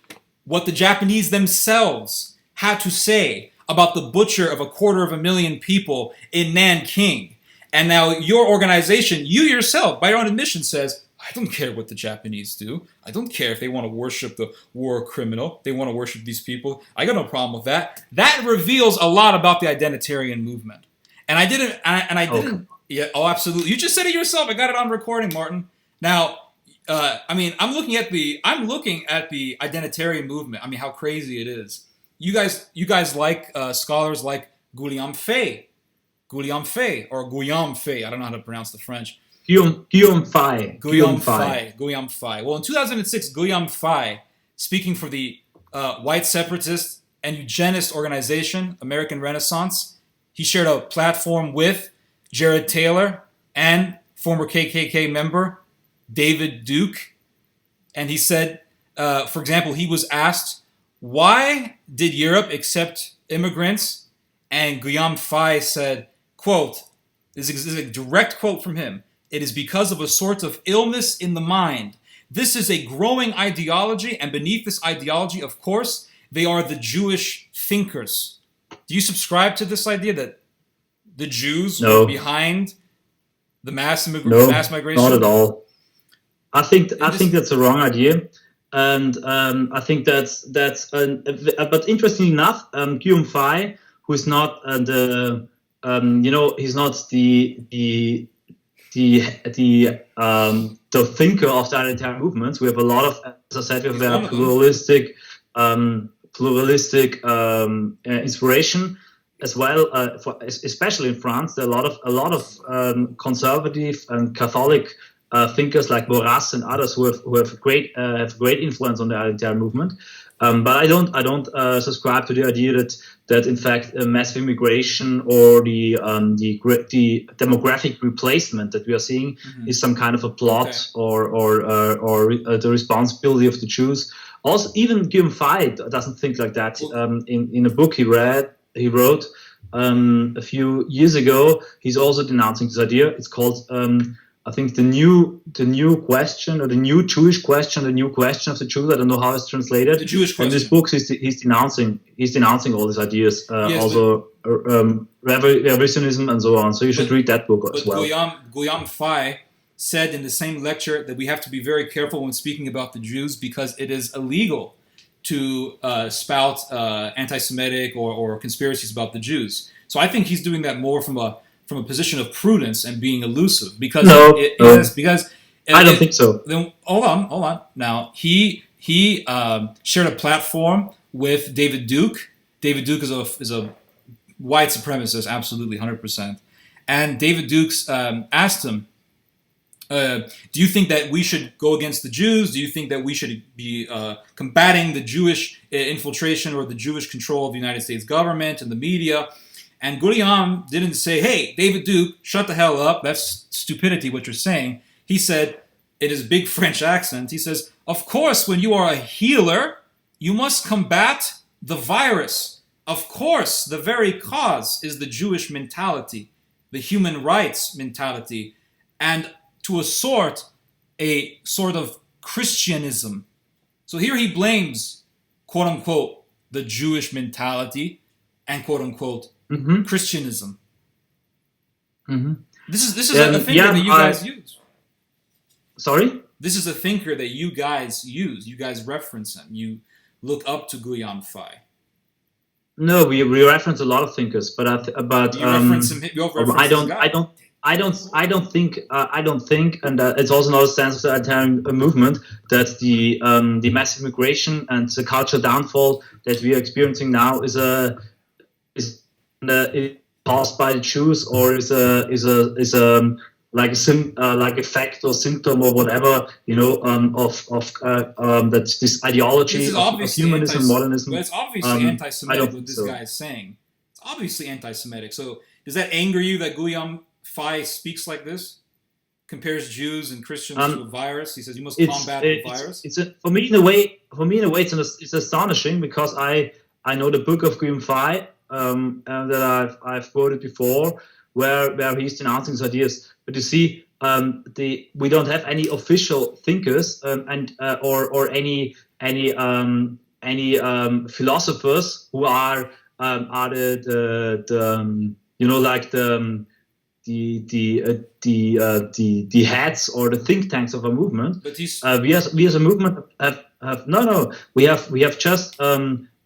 what the Japanese themselves had to say about the butcher of 250,000 people in Nanking. And now your organization, you yourself, by your own admission, says, I don't care what the Japanese do. I don't care if they want to worship the war criminal. They want to worship these people. I got no problem with that. That reveals a lot about the identitarian movement. And I didn't. Yeah. Oh, absolutely. You just said it yourself. I got it on recording, Martin. Now, I'm looking at the identitarian movement. I mean, how crazy it is. You guys like scholars like Guillaume Fay, or Guillaume Fay. I don't know how to pronounce the French. Guillaume Fay. Well, in 2006, Guillaume Fay, speaking for the white separatist and eugenist organization, American Renaissance, he shared a platform with Jared Taylor and former KKK member David Duke. And he said, for example, he was asked, why did Europe accept immigrants? And Guillaume Fay said, quote, this is a direct quote from him, "It is because of a sort of illness in the mind. This is a growing ideology, and beneath this ideology, of course, they are the Jewish thinkers." Do you subscribe to this idea that the Jews were behind the mass migration? Not at all. I think that's a wrong idea, and I think that's. But interestingly enough, Guillaume Fay, who is not he's not the thinker of the identitarian movements. We have a lot of, as I said, we have a pluralistic inspiration as well. Especially in France, there are a lot of conservative and Catholic thinkers like Maurras and others who have great influence on the identitarian movement. But I don't subscribe to the idea that in fact massive immigration or the demographic replacement that we are seeing is some kind of a plot or the responsibility of the Jews. Also, even Guillaume Fay doesn't think like that. In a book he wrote a few years ago, he's also denouncing this idea. It's called I think the new question, or the new Jewish question, the new question of the Jews. I don't know how it's translated. The Jewish question. In this book, he's denouncing all these ideas, revisionism and so on. So you should read that book as well. Guillaume Fay said in the same lecture that we have to be very careful when speaking about the Jews because it is illegal to spout anti-Semitic or conspiracies about the Jews. So I think he's doing that more from a position of prudence and being elusive, because I don't think so. Then hold on. Now he shared a platform with David Duke. David Duke is a white supremacist, absolutely 100%. And David Duke's asked him, do you think that we should go against the Jews? Do you think that we should be combating the Jewish infiltration or the Jewish control of the United States government and the media? And Guillaume didn't say, hey, David Duke, shut the hell up. That's stupidity, what you're saying. He said, in his big French accent, he says, of course, when you are a healer, you must combat the virus. Of course, the very cause is the Jewish mentality, the human rights mentality, and to a sort of Christianism. So here he blames, quote unquote, the Jewish mentality and quote unquote Christianism. This is a thinker that you guys use. Sorry? This is a thinker that you guys use. You guys reference him. You look up to Guillaume Fay. No, we reference a lot of thinkers, but you reference him. I don't think, and it's also not a stance of the entire movement, that the massive migration and the cultural downfall that we are experiencing now is caused by the Jews, or is like a fact or symptom or whatever, of that this ideology of humanism, modernism. But it's obviously anti-Semitic what this guy is saying. It's obviously anti-Semitic. So does that anger you that Guillaume Fay speaks like this? Compares Jews and Christians to a virus. He says you must combat the virus. For me, in a way, it's astonishing, because I know the book of Guillaume Fay that I've quoted before, where he's denouncing his ideas. But you see, we don't have any official thinkers or any philosophers who are the heads or the think tanks of a movement. But we as a movement we have just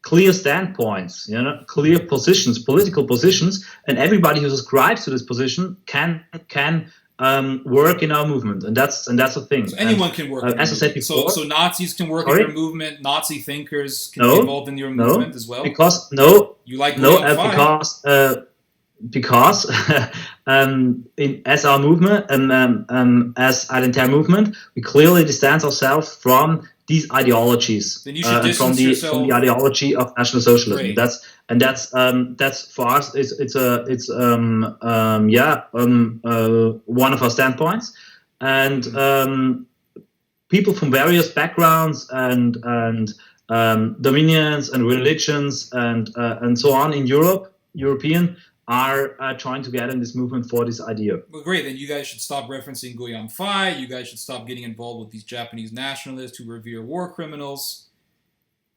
clear standpoints, clear positions, political positions, and everybody who subscribes to this position can work in our movement, and that's the thing. So anyone can work. As I said before, so Nazis can work in your movement. Nazi thinkers can be involved in your movement as well. Because as our movement and as an entire movement, we clearly distance ourselves from these ideologies, then you should from the ideology of National Socialism. Great. That's for us. It's one of our standpoints, and people from various backgrounds and dominions and religions and so on in European are trying to get in this movement for this idea. Well, great. Then you guys should stop referencing Guillaume Fay. You guys should stop getting involved with these Japanese nationalists who revere war criminals.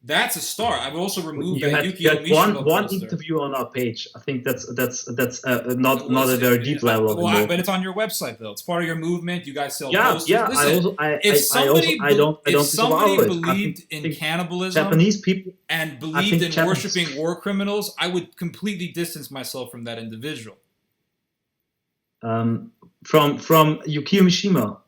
That's a start. I would also remove that Yukio Mishima one interview on our page. I think that's not a very deep level. But it's on your website though. It's part of your movement. You guys sell posters. Yeah. Listen, if somebody believed in cannibalism, Japanese people, and believed in worshiping war criminals, I would completely distance myself from that individual. From Yukio Mishima.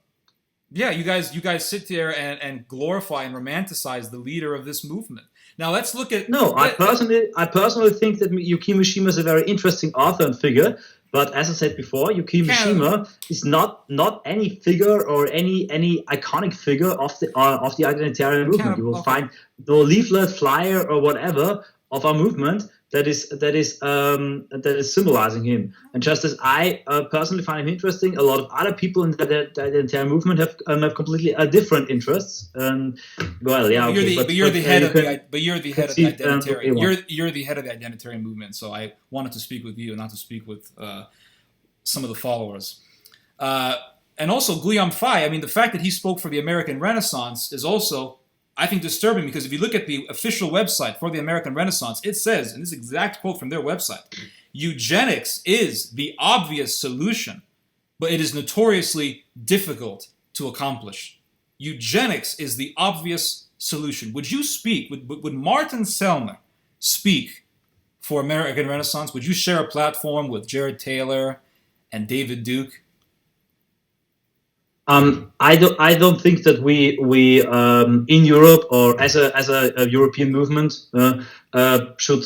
Yeah, you guys sit there and glorify and romanticize the leader of this movement. Now let's look at. No, I personally think that Yukio Mishima is a very interesting author and figure. But as I said before, Yukio Mishima is not any figure or any iconic figure of the identitarian movement. You will find no leaflet, flyer, or whatever of our movement that is symbolizing him. And just as I personally find him interesting, a lot of other people in the entire movement have completely different interests. You're the head of the identitarian movement. So I wanted to speak with you, not to speak with some of the followers. And also Guillaume Fay. I mean, the fact that he spoke for the American Renaissance is also, I think, disturbing, because if you look at the official website for the American Renaissance, it says, and this is an exact quote from their website, eugenics is the obvious solution, but it is notoriously difficult to accomplish. Eugenics is the obvious solution. Would you speak, would Martin Sellner speak for American Renaissance? Would you share a platform with Jared Taylor and David Duke? I don't think that we in Europe or as a European movement should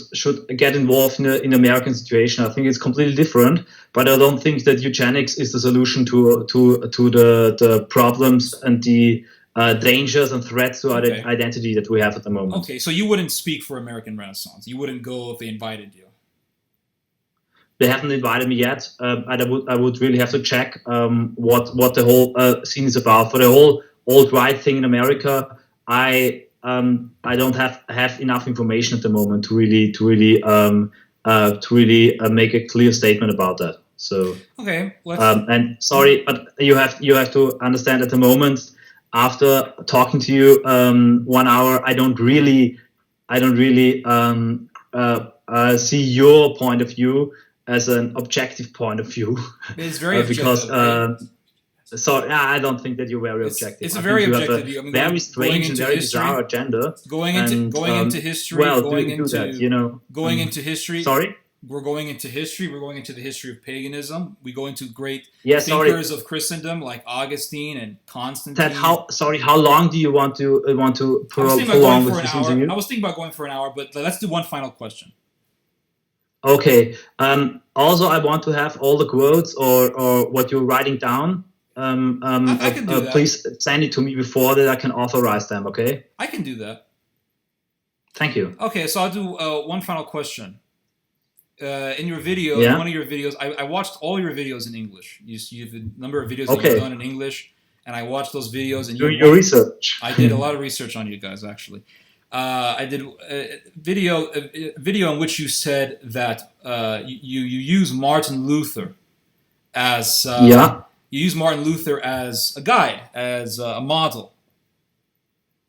get involved in the American situation. I think it's completely different, but I don't think that eugenics is the solution to the problems and the dangers and threats to our identity that we have at the moment. Okay, so you wouldn't speak for American Renaissance. You wouldn't go if they invited you. They haven't invited me yet. I would really have to check what the whole scene is about. For the whole alt-right thing in America, I don't have enough information at the moment to really make a clear statement about that. So okay, and sorry, but you have to understand at the moment, after talking to you 1 hour, I don't really see your point of view as an objective point of view. It's very because right? So I don't think that you're very objective. It's a very objective view. I mean, very strange and very bizarre agenda. Going into history. Well, going do into that, you know. Going into history. Sorry. We're going into history. We're going into the history of paganism. We go into great thinkers of Christendom like Augustine and Constantine. How long do you want to prolong this interview? I was thinking about going for an hour, but let's do one final question. Okay. Also, I want to have all the quotes or what you're writing down. I can do that. Please send it to me before that I can authorize them. Okay. I can do that. Thank you. Okay, so I'll do one final question. In your video, in one of your videos, I watched all your videos in English. You have a number of videos that you've done in English, and I watched those videos. And your research. I did a lot of research on you guys, actually. I did a video in which you said that you use Martin Luther as you use Martin Luther as a guide, as a model,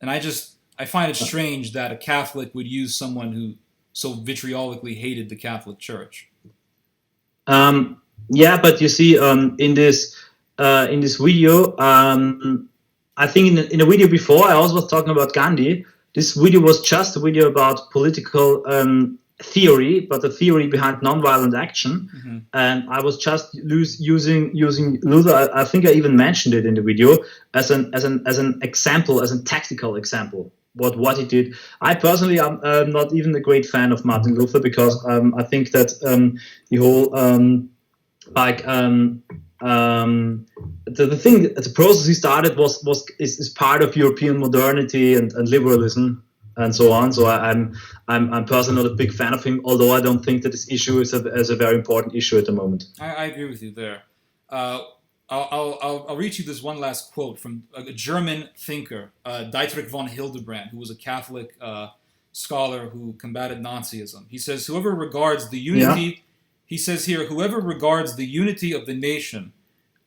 and I find it strange that a Catholic would use someone who so vitriolically hated the Catholic Church. But you see, in this video, I think in the video before, I also was talking about Gandhi. This video was just a video about political theory, but the theory behind nonviolent action. Mm-hmm. And I was just using Luther. I think I even mentioned it in the video as an example, as a tactical example. What he did. I personally am not even a great fan of Martin Luther because I think that the whole the process he started is part of European modernity and liberalism and so on. So I'm personally not a big fan of him, although I don't think that this issue is a very important issue at the moment. I agree with you there. I'll read you this one last quote from a German thinker, Dietrich von Hildebrand, who was a Catholic scholar who combated Nazism. He says, whoever regards the unity of the nation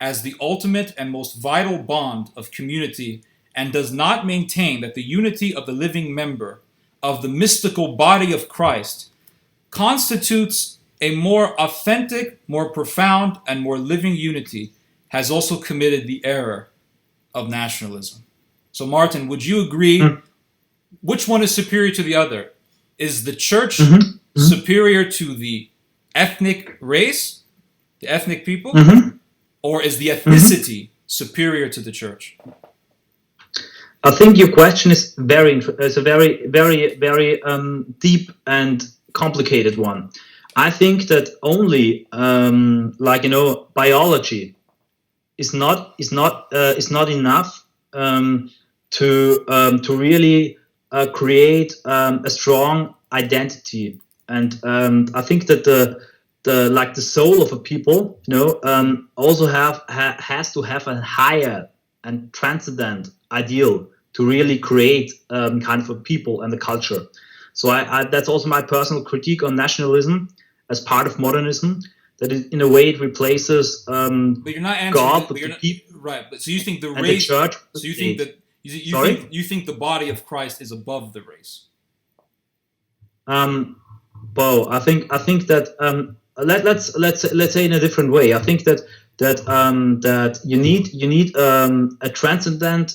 as the ultimate and most vital bond of community and does not maintain that the unity of the living member of the mystical body of Christ constitutes a more authentic, more profound, and more living unity has also committed the error of nationalism. So, Martin, would you agree? Which one is superior to the other? Is the church superior to the ethnic race, the ethnic people, or is the ethnicity superior to the church? I think your question is a very, very, very deep and complicated one. I think that only, biology is not enough to really create a strong identity, and I think that the soul of a people, also has to have a higher and transcendent ideal to really create kind of a people and a culture. So that's also my personal critique on nationalism as part of modernism. That in a way it replaces but you're not answering God, but you're not, right? But so you think the race, the church, so you think that you think the body of Christ is above the race? I think that let's say in a different way. I think that you need a transcendent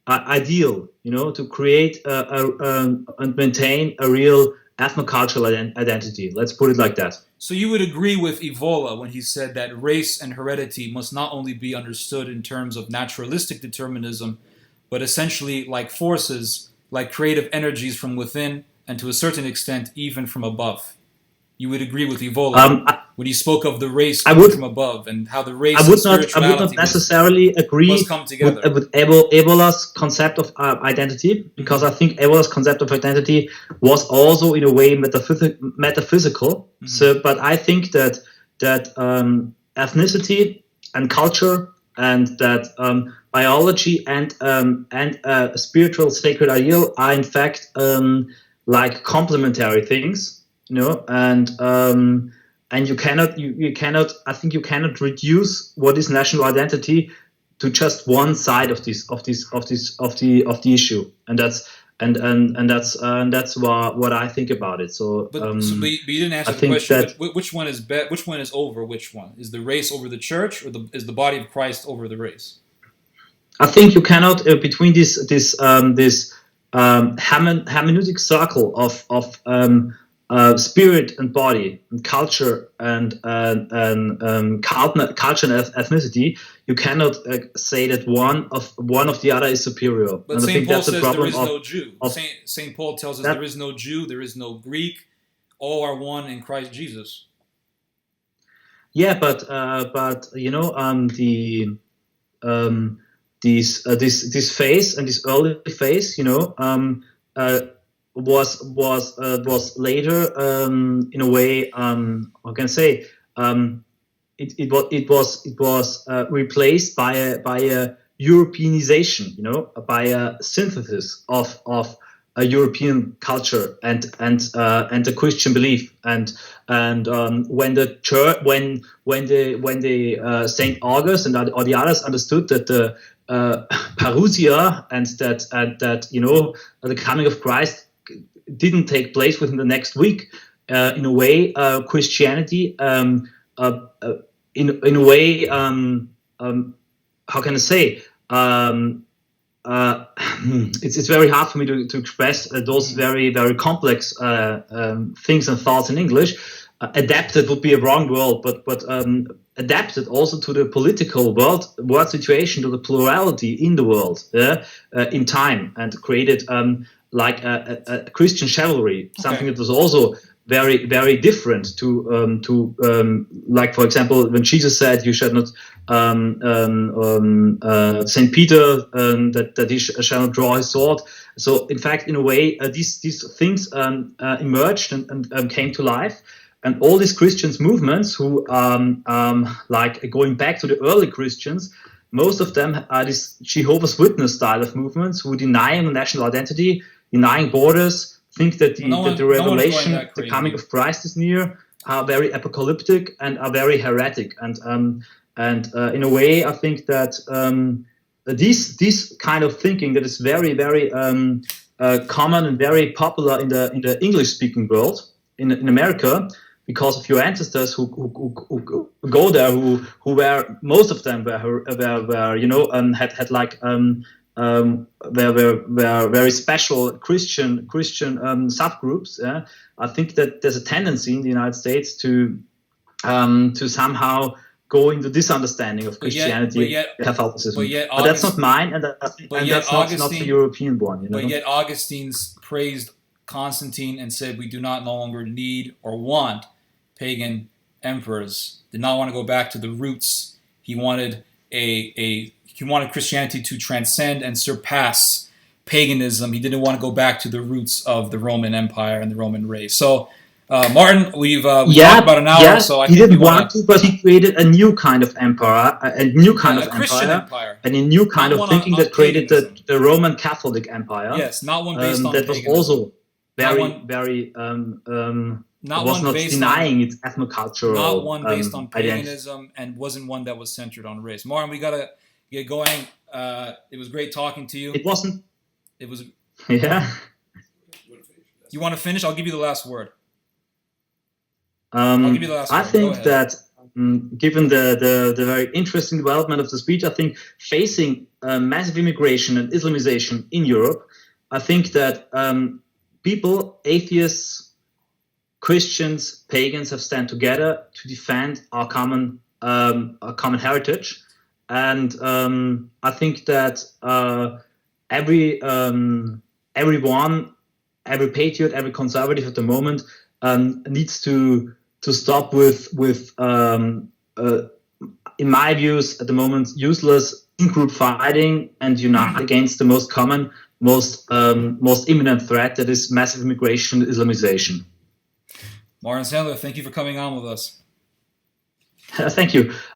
ideal, to create and maintain a real ethnocultural identity. Let's put it like that. So you would agree with Evola when he said that race and heredity must not only be understood in terms of naturalistic determinism, but essentially like forces, like creative energies from within, and to a certain extent, even from above. You would agree with Evola when he spoke of the race I coming would from above and how the race I and would not spirituality necessarily agree must come together. with Ebola's concept of identity, because I think Ebola's concept of identity was also in a way metaphysical. So, but I think that ethnicity and culture and that biology and spiritual sacred ideal are in fact like complementary things, and you cannot I think you cannot reduce what is national identity to just one side of the issue, and that's what I think about it. So, but you didn't answer the question. Which one is which one is over? Which one is the race over the church, or is the body of Christ over the race? I think you cannot between this hermeneutic circle of spirit and body and culture and culture and ethnicity, you cannot say that one of the other is superior. But and St. Paul says there is no Jew. St. Paul tells us there is no Jew, there is no Greek, all are one in Christ Jesus. Yeah, but this phase and this early phase, was later in a way, how can I say, it was replaced by a Europeanization, by a synthesis of a European culture and a Christian belief, and when the church when the Saint August and or the others understood that the parousia and that the coming of Christ didn't take place within the next week, in a way Christianity in a way how can I say, it's very hard for me to express those very, very complex things and thoughts in English. Adapted would be a wrong word, but adapted also to the political world situation, to the plurality in the world, in time, and created like a Christian chivalry, something that was also very, very different to like, for example, when Jesus said, "You shall not." Saint Peter that he shall not draw his sword. So, in fact, in a way, these things emerged and came to life. And all these Christians movements, who like going back to the early Christians, most of them are this Jehovah's Witness style of movements, who denying national identity, denying borders, think that the revelation, the coming of Christ is near, are very apocalyptic and are very heretic. And in a way, I think that this kind of thinking that is very, very common and very popular in the English-speaking world in America, because of your ancestors who go there, who were, most of them were had like were very special Christian subgroups. I think that there's a tendency in the United States to somehow go into this understanding of Christianity, Catholicism. But that's not mine, and that's not the European one. But yet Augustine praised Constantine and said, we do not no longer need or want pagan emperors. Did not want to go back to the roots. He wanted he wanted Christianity to transcend and surpass paganism. He didn't want to go back to the roots of the Roman Empire and the Roman race. So, Martin, we've talked about an hour. So I he didn't want to, but he created a new kind of empire, a new kind of empire, and a new kind of thinking that created the Roman Catholic Empire. Yes, not one based on that paganism. Was also very was not denying its ethnocultural not one based on paganism, identity. and wasn't one that was centered on race. Martin, we gotta get going. It was great talking to you. It wasn't. It was. Yeah. You want to finish? I'll give you the last word. I think that given the very interesting development of the speech, I think facing massive immigration and Islamization in Europe, I think that people, atheists, Christians, pagans have stand together to defend our common heritage, and I think that everyone, every patriot, every conservative at the moment needs to to stop with in my views at the moment, useless in-group fighting and unite against the most common, most imminent threat, that is massive immigration, Islamization. Martin Sellner, thank you for coming on with us. Thank you.